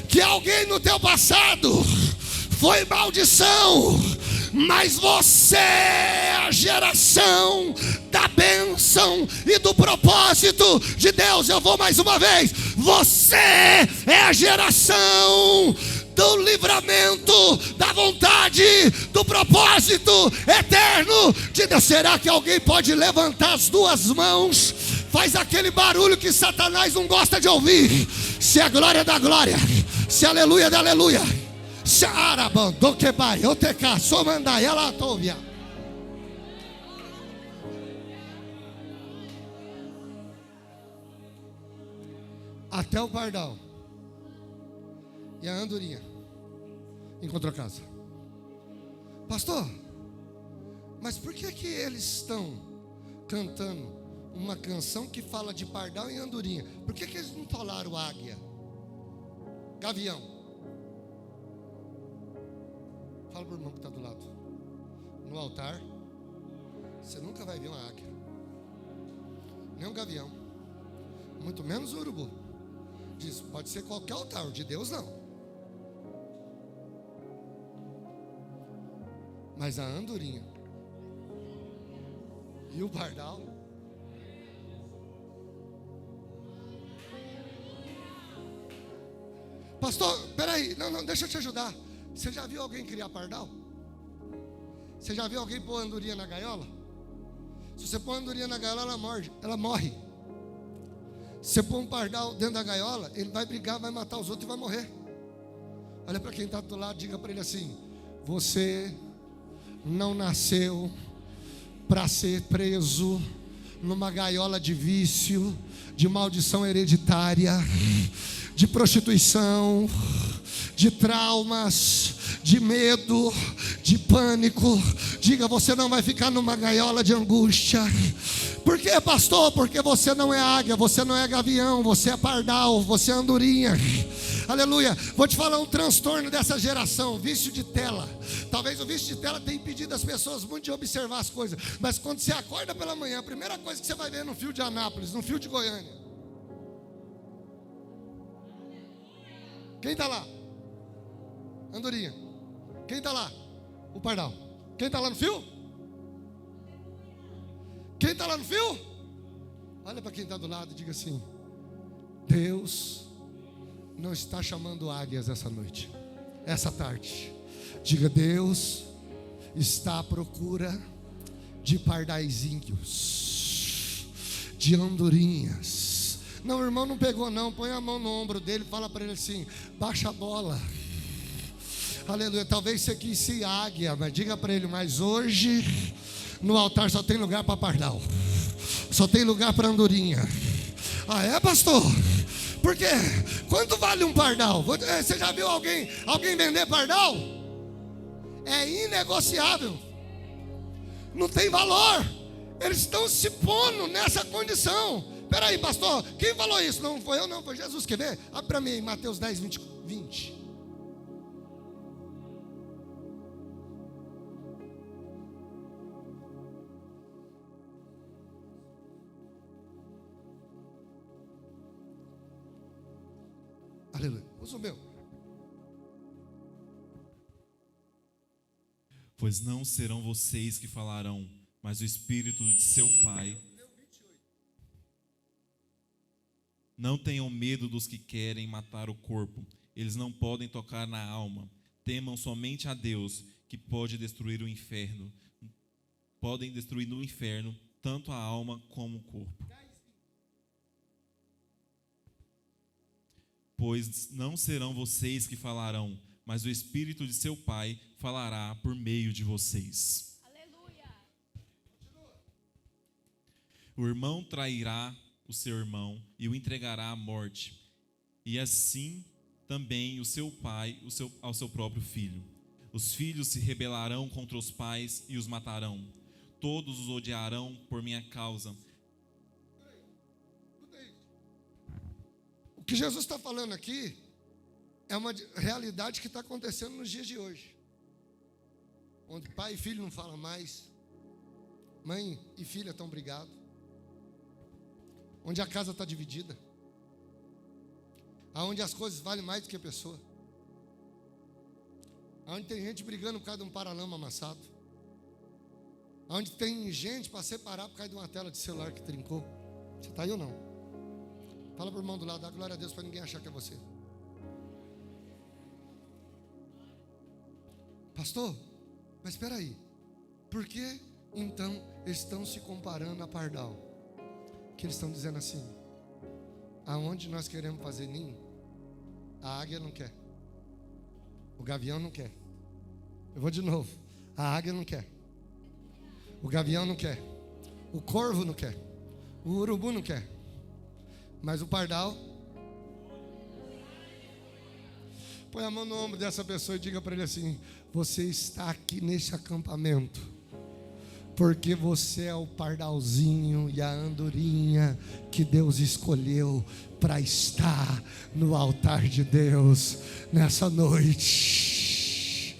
que alguém no teu passado foi maldição, mas você é a geração da bênção e do propósito de Deus. Eu vou mais uma vez: você é a geração do livramento, da vontade, do propósito eterno de Deus. Será que alguém pode levantar as duas mãos? Faz aquele barulho que Satanás não gosta de ouvir. Se é glória da glória, se é aleluia da aleluia, se é araban do que vai, eu te caço, mandai, ela tovia. Até o pardal e a andorinha encontrou casa. Pastor, mas por que que eles estão cantando uma canção que fala de pardal e andorinha? Por que que eles não falaram águia, gavião? Fala para o irmão que está do lado. No altar você nunca vai ver uma águia, nem um gavião, muito menos um urubu. Diz: pode ser qualquer altar, de Deus não. Mas a andorinha e o pardal, pastor, peraí, não, deixa eu te ajudar. Você já viu alguém criar pardal? Você já viu alguém pôr andorinha na gaiola? Se você pôr andorinha na gaiola, ela morre. Se você pôr um pardal dentro da gaiola, ele vai brigar, vai matar os outros e vai morrer. Olha para quem está do lado, diga para ele assim: você não nasceu para ser preso numa gaiola de vício, de maldição hereditária, de prostituição, de traumas, de medo, de pânico. Diga, você não vai ficar numa gaiola de angústia. Por quê, pastor? Porque você não é águia, você não é gavião, você é pardal, você é andorinha. Aleluia. Vou te falar um transtorno dessa geração: vício de tela. Talvez o vício de tela tenha impedido as pessoas muito de observar as coisas, mas quando você acorda pela manhã, a primeira coisa que você vai ver é no fio de Anápolis, no fio de Goiânia. Quem está lá? Andorinha. Quem está lá? O pardal. Quem está lá no fio? Quem está lá no fio? Olha para quem está do lado e diga assim: Deus não está chamando águias essa noite, essa tarde. Diga, Deus está à procura de pardaizinhos, de andorinhas. Não, o irmão não pegou não. Põe a mão no ombro dele e fala para ele assim: baixa a bola. Aleluia. Talvez você quis ser águia, mas diga para ele: mas hoje no altar só tem lugar para pardal, só tem lugar para andorinha. Ah, é, pastor? Por quê? Quanto vale um pardal? Você já viu alguém vender pardal? É inegociável, não tem valor. Eles estão se pondo nessa condição. Peraí, pastor, quem falou isso? Não foi eu, não, foi Jesus. Quer ver? Abre para mim, Mateus 10, 20. Aleluia. Usa o meu. Pois não serão vocês que falarão, mas o Espírito de seu Pai. Não tenham medo dos que querem matar o corpo, eles não podem tocar na alma. Temam somente a Deus, que pode destruir o inferno. Podem destruir no inferno tanto a alma como o corpo. Pois não serão vocês que falarão, mas o Espírito de seu Pai falará por meio de vocês. Aleluia. O irmão trairá o seu irmão e o entregará à morte, e assim também o seu pai ao seu próprio filho. Os filhos se rebelarão contra os pais e os matarão. Todos os odiarão por minha causa. O que Jesus está falando aqui é uma realidade que está acontecendo nos dias de hoje, onde pai e filho não falam mais, mãe e filha estão brigados, onde a casa está dividida, aonde as coisas valem mais do que a pessoa, aonde tem gente brigando por causa de um paralama amassado, aonde tem gente para separar por causa de uma tela de celular que trincou. Você está aí ou não? Fala para o irmão do lado, dá glória a Deus para ninguém achar que é você. Pastor, mas espera aí, por que então eles estão se comparando a pardal? Que eles estão dizendo assim: aonde nós queremos fazer ninho, a águia não quer, o gavião não quer. Eu vou de novo: a águia não quer, o gavião não quer, o corvo não quer, o urubu não quer, mas o pardal. Põe a mão no ombro dessa pessoa e diga para ele assim: você está aqui nesse acampamento porque você é o pardalzinho e a andorinha que Deus escolheu para estar no altar de Deus nessa noite.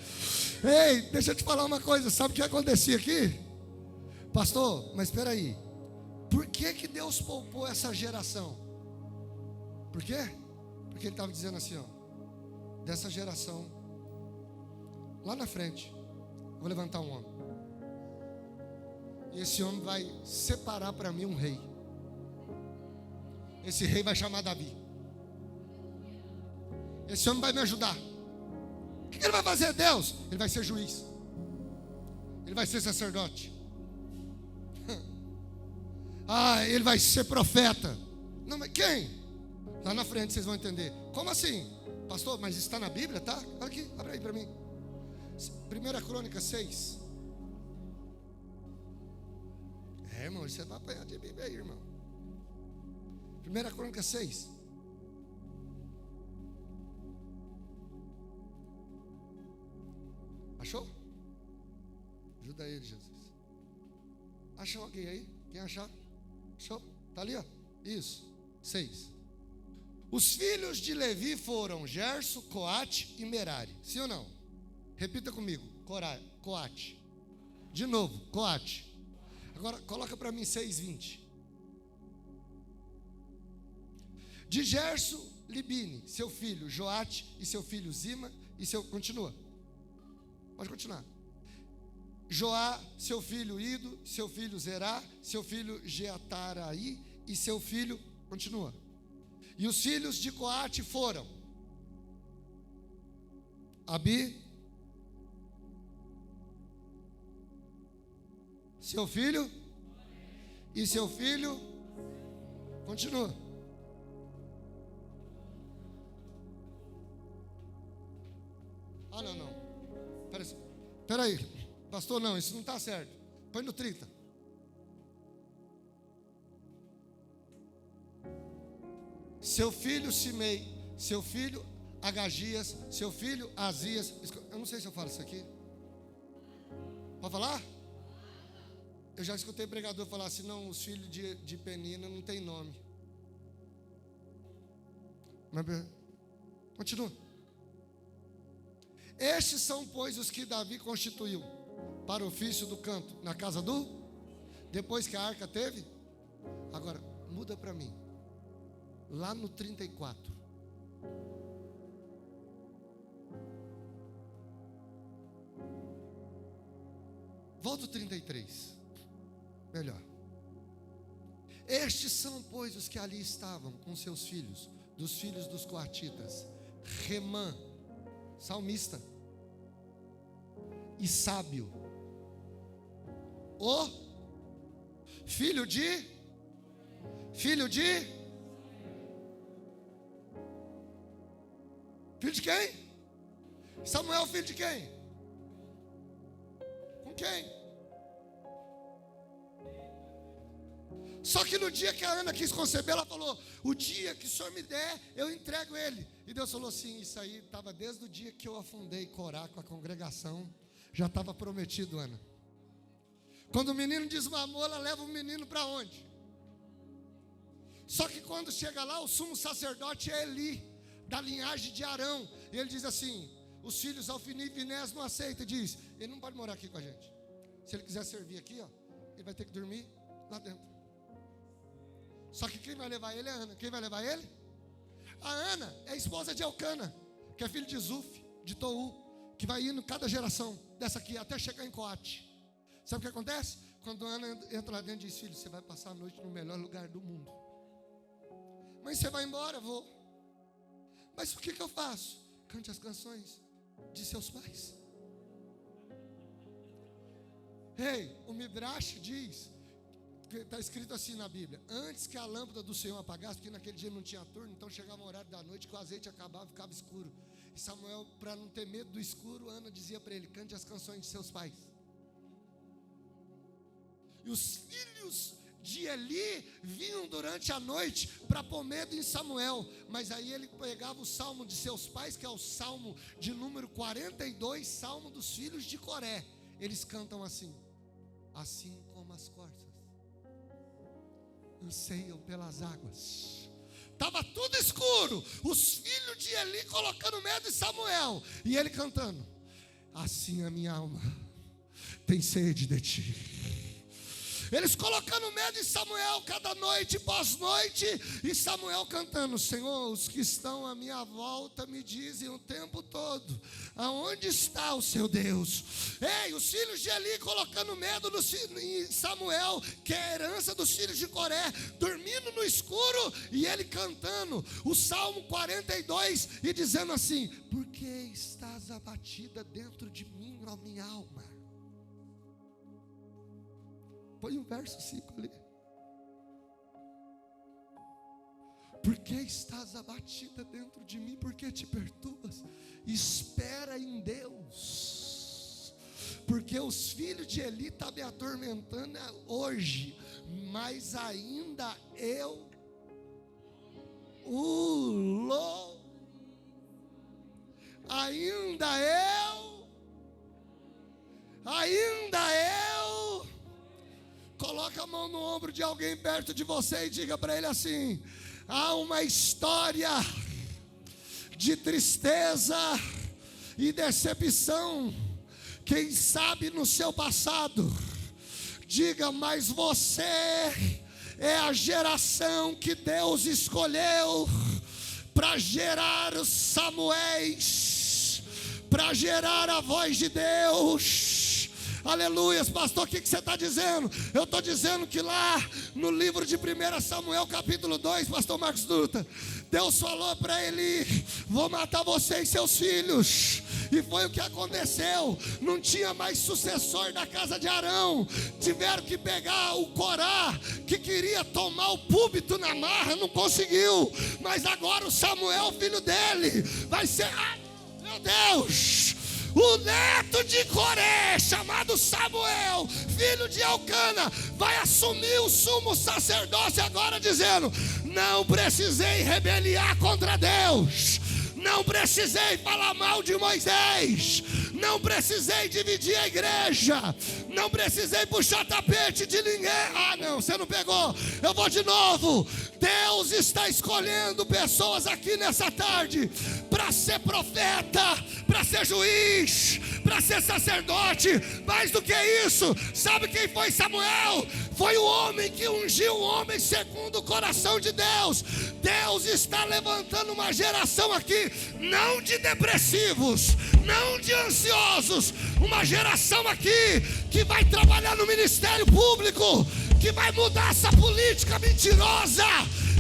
Ei, deixa eu te falar uma coisa. Sabe o que acontecia aqui? Pastor, mas espera aí, por que Deus poupou essa geração? Por quê? Porque ele estava dizendo assim, ó: dessa geração, lá na frente, eu vou levantar um homem, e esse homem vai separar para mim um rei. Esse rei vai chamar Davi. Esse homem vai me ajudar. O que ele vai fazer, Deus? Ele vai ser juiz, ele vai ser sacerdote, ele vai ser profeta. Não, mas quem? Lá na frente vocês vão entender. Como assim? Pastor, mas está na Bíblia, tá? Olha aqui, abre aí para mim. 1 Crônica 6. Irmão, você vai apanhar de Bíblia aí, irmão. 1 Crônica 6. Achou? Ajuda ele, Jesus. Achou alguém aí? Quem achar? Achou? Está ali, ó. Isso. 6. Os filhos de Levi foram Gerson, Coate e Merari. Sim ou não? Repita comigo. Coate. De novo, Coate. Agora coloca para mim 6:20. De Gerson, Libine, seu filho Joate e seu filho Zima e seu... Continua. Pode continuar. Joá, seu filho Ido, seu filho Zerá, seu filho Jeataraí e seu filho... Continua. E os filhos de Coate foram Abi, seu filho e seu filho... Continua. Ah, não. Espera aí. Pastor, não, isso não está certo. Põe no 30. Seu filho Simei, seu filho Agagias, seu filho Azias. Eu não sei se eu falo isso aqui. Pode falar? Eu já escutei pregador falar assim: não, os filhos de Penina não tem nome. Mas, continua. Estes são, pois, os que Davi constituiu para o ofício do canto na casa do... Depois que a arca teve. Agora, muda para mim. Lá no 34. Volta o 33. Melhor. Estes são, pois, os que ali estavam com seus filhos, dos filhos dos coatitas: Remã, salmista, e sábio, o filho de quem? Samuel, filho de quem? Com quem? Só que no dia que a Ana quis conceber, ela falou: o dia que o Senhor me der, eu entrego ele. E Deus falou assim: isso aí estava desde o dia que eu afundei Corá com a congregação. Já estava prometido, Ana. Quando o menino desmamou, ela leva o menino para onde? Só que quando chega lá, o sumo sacerdote é Eli, da linhagem de Arão. E ele diz assim: os filhos Alfini e Finés não aceitam. E diz: ele não pode morar aqui com a gente. Se ele quiser servir aqui, ó, ele vai ter que dormir lá dentro. Só que quem vai levar ele é a Ana. Quem vai levar ele? A Ana é a esposa de Elcana, que é filho de Zuf, de Tou, que vai indo cada geração dessa aqui até chegar em Coate. Sabe o que acontece? Quando a Ana entra lá dentro e diz: filho, você vai passar a noite no melhor lugar do mundo. Mas você vai embora? Vou. Mas o que eu faço? Cante as canções de seus pais. Ei, o Midrash diz, está escrito assim na Bíblia: antes que a lâmpada do Senhor apagasse, porque naquele dia não tinha turno, então chegava o horário da noite que o azeite acabava, ficava escuro. E Samuel, para não ter medo do escuro, Ana dizia para ele: cante as canções de seus pais. E os filhos de Eli vinham durante a noite para pôr medo em Samuel. Mas aí ele pegava o salmo de seus pais, que é o salmo de número 42, salmo dos filhos de Coré. Eles cantam assim: assim como as corças anseiam pelas águas. Estava tudo escuro, os filhos de Eli colocando medo em Samuel, e ele cantando: assim a minha alma tem sede de ti. Eles colocando medo em Samuel cada noite pós-noite, e Samuel cantando: Senhor, os que estão à minha volta me dizem o tempo todo: aonde está o seu Deus? Ei, os filhos de Eli colocando medo em Samuel, que é a herança dos filhos de Coré, dormindo no escuro, e ele cantando o Salmo 42 e dizendo assim: por que estás abatida dentro de mim, ó minha alma? Põe o verso 5 ali. Por que estás abatida dentro de mim? Por que te perturbas? Espera em Deus. Porque os filhos de Eli estão me atormentando hoje, mas ainda eu ainda eu ainda eu. Coloca a mão no ombro de alguém perto de você e diga para ele assim: há uma história de tristeza e decepção, quem sabe no seu passado. Diga: mas você é a geração que Deus escolheu para gerar os Samuéis, para gerar a voz de Deus. Aleluias. Pastor, o que você está dizendo? Eu estou dizendo que lá no livro de 1 Samuel capítulo 2, pastor Marcos Dutra, Deus falou para ele: vou matar você e seus filhos. E foi o que aconteceu. Não tinha mais sucessor da casa de Arão. Tiveram que pegar o Corá, que queria tomar o púlpito na marra, não conseguiu. Mas agora o Samuel, filho dele, vai ser, meu Deus, o neto de Coré, chamado Samuel, filho de Elcana, vai assumir o sumo sacerdócio agora, dizendo: não precisei rebeliar contra Deus, não precisei falar mal de Moisés, não precisei dividir a igreja, não precisei puxar tapete de ninguém. Não, você não pegou. Eu vou de novo. Deus está escolhendo pessoas aqui nessa tarde para ser profeta, para ser juiz, para ser sacerdote. Mais do que isso, sabe quem foi Samuel? Foi o homem que ungiu o homem segundo o coração de Deus. Deus está levantando uma geração aqui, não de depressivos, não de ansiosos, uma geração aqui que vai trabalhar no ministério público, que vai mudar essa política mentirosa.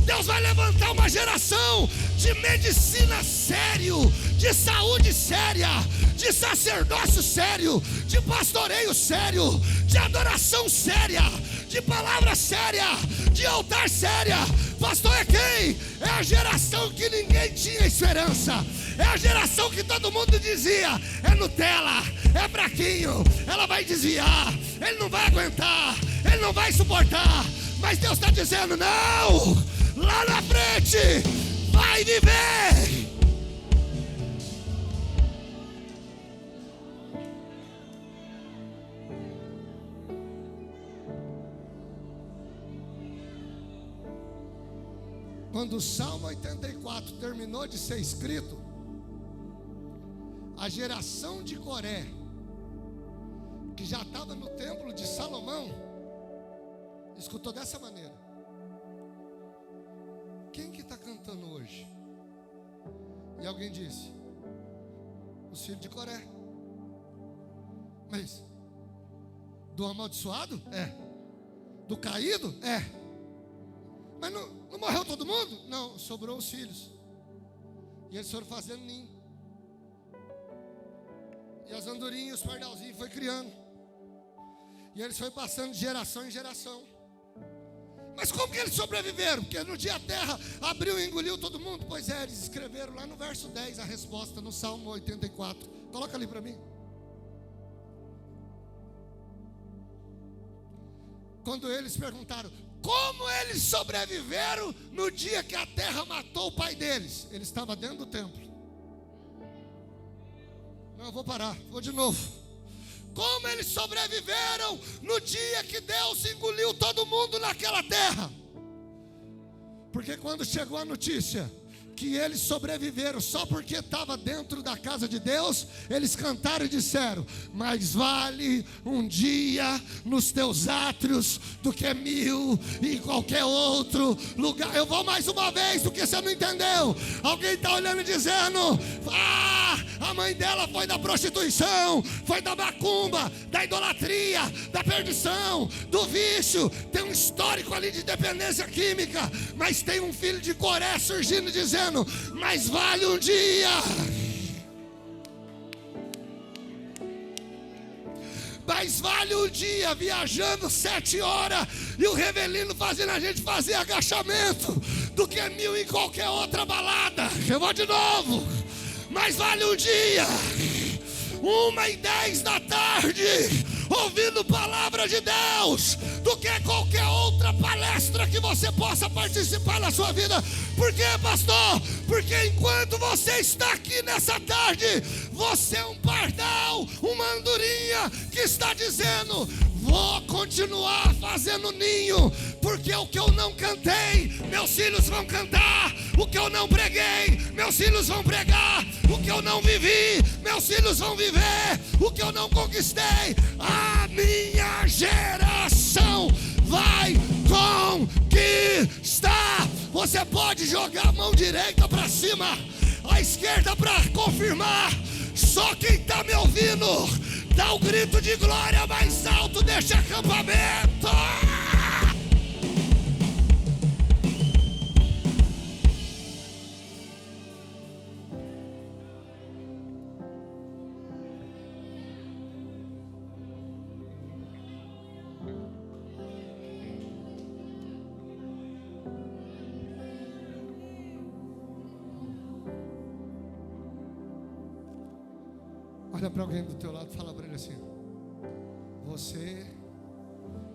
Deus vai levantar uma geração de medicina sério, de saúde séria, de sacerdócio sério, de pastoreio sério, de adoração séria, de palavra séria, de altar séria. Pastor é quem? É a geração que ninguém tinha esperança. É a geração que todo mundo dizia: é Nutella, é fraquinho, ela vai desviar, ele não vai aguentar, ele não vai suportar. Mas Deus está dizendo: não, lá na frente, vai viver. Quando o Salmo 84 terminou de ser escrito, a geração de Coré, que já estava no templo de Salomão, escutou dessa maneira: quem que está cantando hoje? E alguém disse: os filhos de Coré. Mas do amaldiçoado? É. Do caído? É. Mas não morreu todo mundo? Não, sobrou os filhos. E eles foram fazendo ninho. E as andorinhas, os pardalzinhos foi criando. E eles foram passando de geração em geração. Mas como que eles sobreviveram? Porque no dia a terra abriu e engoliu todo mundo. Pois é, eles escreveram lá no verso 10 a resposta, no Salmo 84. Coloca ali para mim. Quando eles perguntaram como eles sobreviveram no dia que a terra matou o pai deles, ele estava dentro do templo. Não, eu vou parar, vou de novo. Como eles sobreviveram no dia que Deus engoliu todo mundo naquela terra? Porque quando chegou a notícia que eles sobreviveram só porque estava dentro da casa de Deus, eles cantaram e disseram: mais vale um dia nos teus átrios do que 1000 em qualquer outro lugar. Eu vou mais uma vez, porque você não entendeu. Alguém está olhando e dizendo: a mãe dela foi da prostituição, foi da macumba, da idolatria, da perdição, do vício. Tem um histórico ali de dependência química. Mas tem um filho de Coré surgindo dizendo: mais vale um dia. Mais vale um dia viajando 7 horas e o Revelino fazendo a gente fazer agachamento do que 1000 em qualquer outra balada. Eu vou de novo. Mais vale um dia 1h10 da tarde ouvindo palavra de Deus do que qualquer outra palestra extra que você possa participar na sua vida. Por quê, pastor? Porque enquanto você está aqui nessa tarde, você é um pardal, uma andorinha que está dizendo: vou continuar fazendo ninho, porque o que eu não cantei, meus filhos vão cantar. O que eu não preguei, meus filhos vão pregar. O que eu não vivi, meus filhos vão viver. O que eu não conquistei, a minha geração vai conquistar. Você pode jogar a mão direita para cima, a esquerda para confirmar. Só quem está me ouvindo, dá o grito de glória mais alto deste acampamento. Olha para alguém do teu lado e fala para ele assim: você,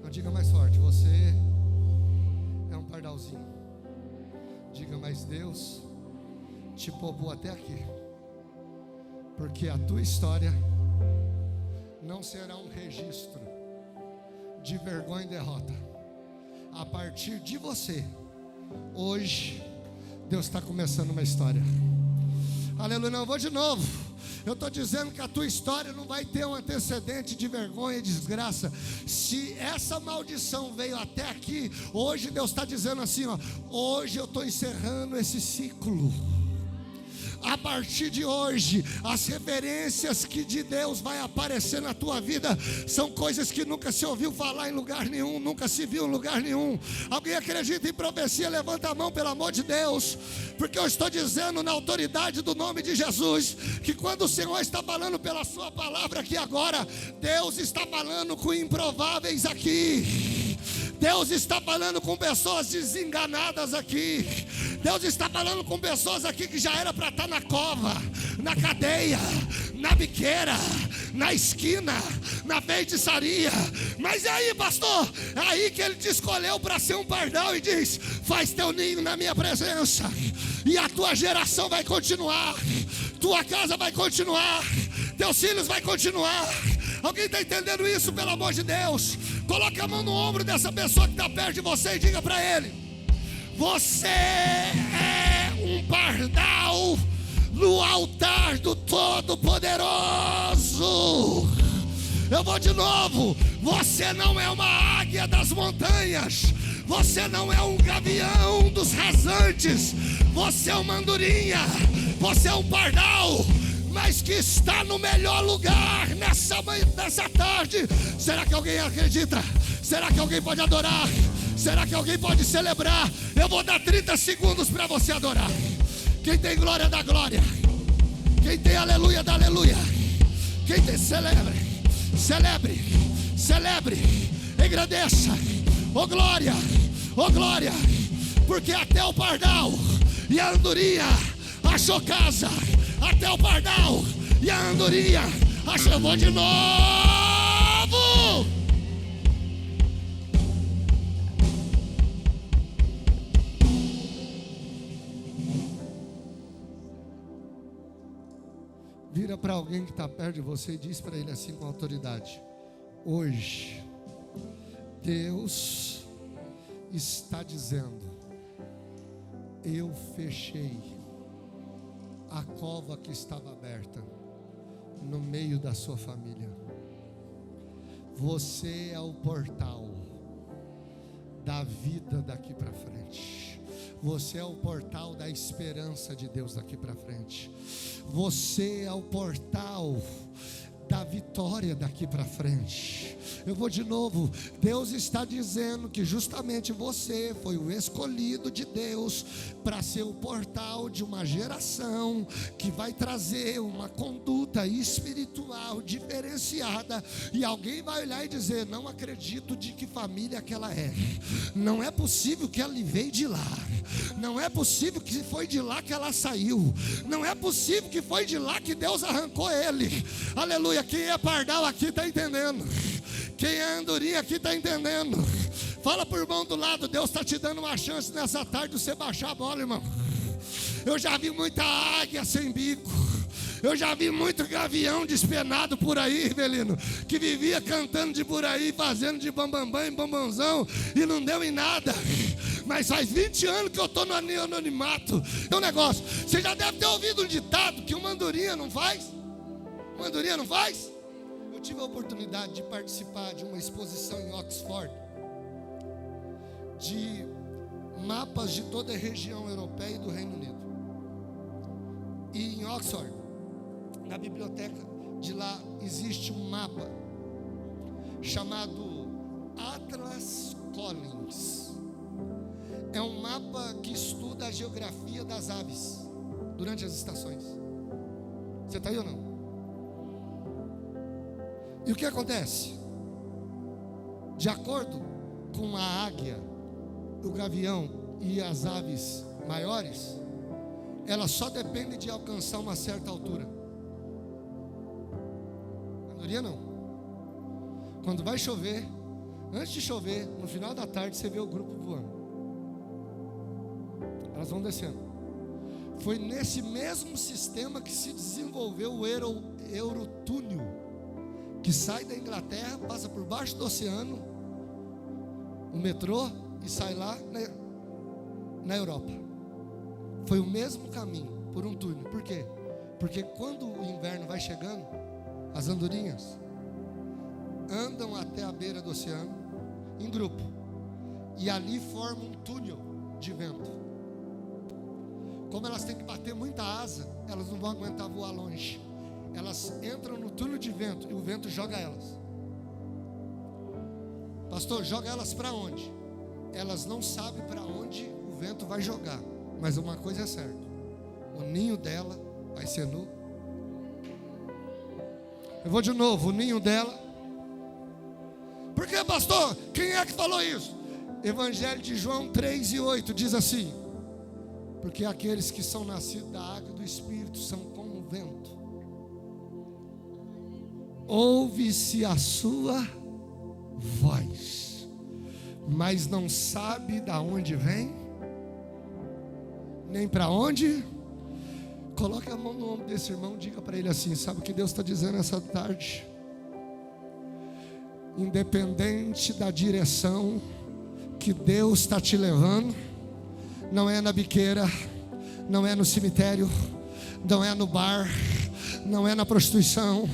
não diga mais forte, você é um pardalzinho. Diga: mas Deus te poupou até aqui, porque a tua história não será um registro de vergonha e derrota. A partir de você, hoje, Deus está começando uma história. Aleluia. Não, eu vou de novo. Eu estou dizendo que a tua história não vai ter um antecedente de vergonha e desgraça. Se essa maldição veio até aqui, hoje Deus está dizendo assim, ó: hoje eu estou encerrando esse ciclo. A partir de hoje, as referências que de Deus vai aparecer na tua vida são coisas que nunca se ouviu falar em lugar nenhum, nunca se viu em lugar nenhum. Alguém acredita em profecia? Levanta a mão, pelo amor de Deus, porque eu estou dizendo na autoridade do nome de Jesus, que quando o Senhor está falando pela sua palavra aqui agora, Deus está falando com improváveis aqui. Deus está falando com pessoas desenganadas aqui. Deus está falando com pessoas aqui que já era para estar na cova, na cadeia, na biqueira, na esquina, na feitiçaria. Mas e aí, pastor? É aí que Ele te escolheu para ser um pardal e diz: faz teu ninho na minha presença, e a tua geração vai continuar, tua casa vai continuar, teus filhos vai continuar. Alguém está entendendo isso, pelo amor de Deus? Coloque a mão no ombro dessa pessoa que está perto de você e diga para ele: você é um pardal no altar do Todo-Poderoso. Eu vou de novo. Você não é uma águia das montanhas, você não é um gavião dos rasantes, você é uma andorinha, você é um pardal, mas que está no melhor lugar nessa tarde. Será que alguém acredita? Será que alguém pode adorar? Será que alguém pode celebrar? Eu vou dar 30 segundos para você adorar. Quem tem glória, dá glória. Quem tem aleluia, dá aleluia. Quem tem celebre, celebre, celebre, engrandeça. Oh glória, porque até o pardal e a andorinha achou casa. Até o pardal e a andorinha achou. Eu vou de novo. Vira para alguém que está perto de você e diz para ele assim com autoridade: hoje Deus está dizendo: eu fechei a cova que estava aberta no meio da sua família. Você é o portal da vida daqui para frente. Você é o portal da esperança de Deus daqui para frente. Você é o portal da vitória daqui para frente. Eu vou de novo. Deus está dizendo que justamente você foi o escolhido de Deus para ser o portal de uma geração que vai trazer uma conduta espiritual diferenciada, e alguém vai olhar e dizer: não acredito de que família que ela é, não é possível que ela veio de lá, não é possível que foi de lá que ela saiu, não é possível que foi de lá que Deus arrancou ele. Aleluia. Quem é pardal aqui está entendendo. Quem é andorinha aqui está entendendo. Fala para o irmão do lado, Deus está te dando uma chance nessa tarde de você baixar a bola, irmão. Eu já vi muita águia sem bico. Eu já vi muito gavião despenado por aí, Rivelino, que vivia cantando de por aí, fazendo de bambambam em bambãozão, e não deu em nada. Mas faz 20 anos que eu estou no anonimato. É um negócio, você já deve ter ouvido um ditado que uma andorinha não faz? Uma andorinha não faz? Eu tive a oportunidade de participar de uma exposição em Oxford, de mapas de toda a região europeia e do Reino Unido. E em Oxford, na biblioteca de lá, existe um mapa chamado Atlas Collins. É um mapa que estuda a geografia das aves durante as estações. Você está aí ou não? E o que acontece? De acordo com a águia, o gavião e as aves maiores, ela só depende de alcançar uma certa altura. Andorinha não. Quando vai chover, antes de chover, no final da tarde, você vê o grupo voando. Elas vão descendo. Foi nesse mesmo sistema que se desenvolveu o Eurotúnel, que sai da Inglaterra, passa por baixo do oceano, o metrô, e sai lá na Europa. Foi o mesmo caminho, por um túnel. Por quê? Porque quando o inverno vai chegando, as andorinhas andam até a beira do oceano em grupo, e ali formam um túnel de vento. Como elas têm que bater muita asa, elas não vão aguentar voar longe. Elas entram no túnel de vento e o vento joga elas. Pastor, joga elas para onde? Elas não sabem para onde o vento vai jogar, mas uma coisa é certa: o ninho dela vai ser nu. Eu vou de novo, o ninho dela. Por que, pastor? Quem é que falou isso? Evangelho de João 3:8 diz assim: porque aqueles que são nascidos da água e do Espírito são como o vento. Ouve-se a sua voz, mas não sabe da onde vem, nem para onde. Coloque a mão no ombro desse irmão, diga para ele assim: sabe o que Deus está dizendo essa tarde? Independente da direção que Deus está te levando, não é na biqueira, não é no cemitério, não é no bar, não é na prostituição,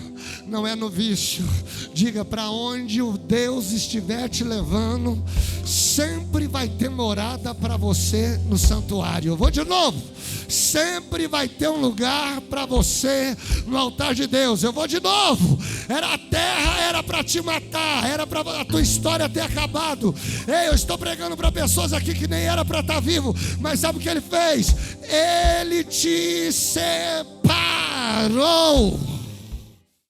não é no vício. Diga: para onde o Deus estiver te levando, sempre vai ter morada para você no santuário. Eu vou de novo: sempre vai ter um lugar para você no altar de Deus. Eu vou de novo: a terra era para te matar, era para a tua história ter acabado. Ei, eu estou pregando para pessoas aqui que nem era para estar vivo, mas sabe o que Ele fez? Ele te separou.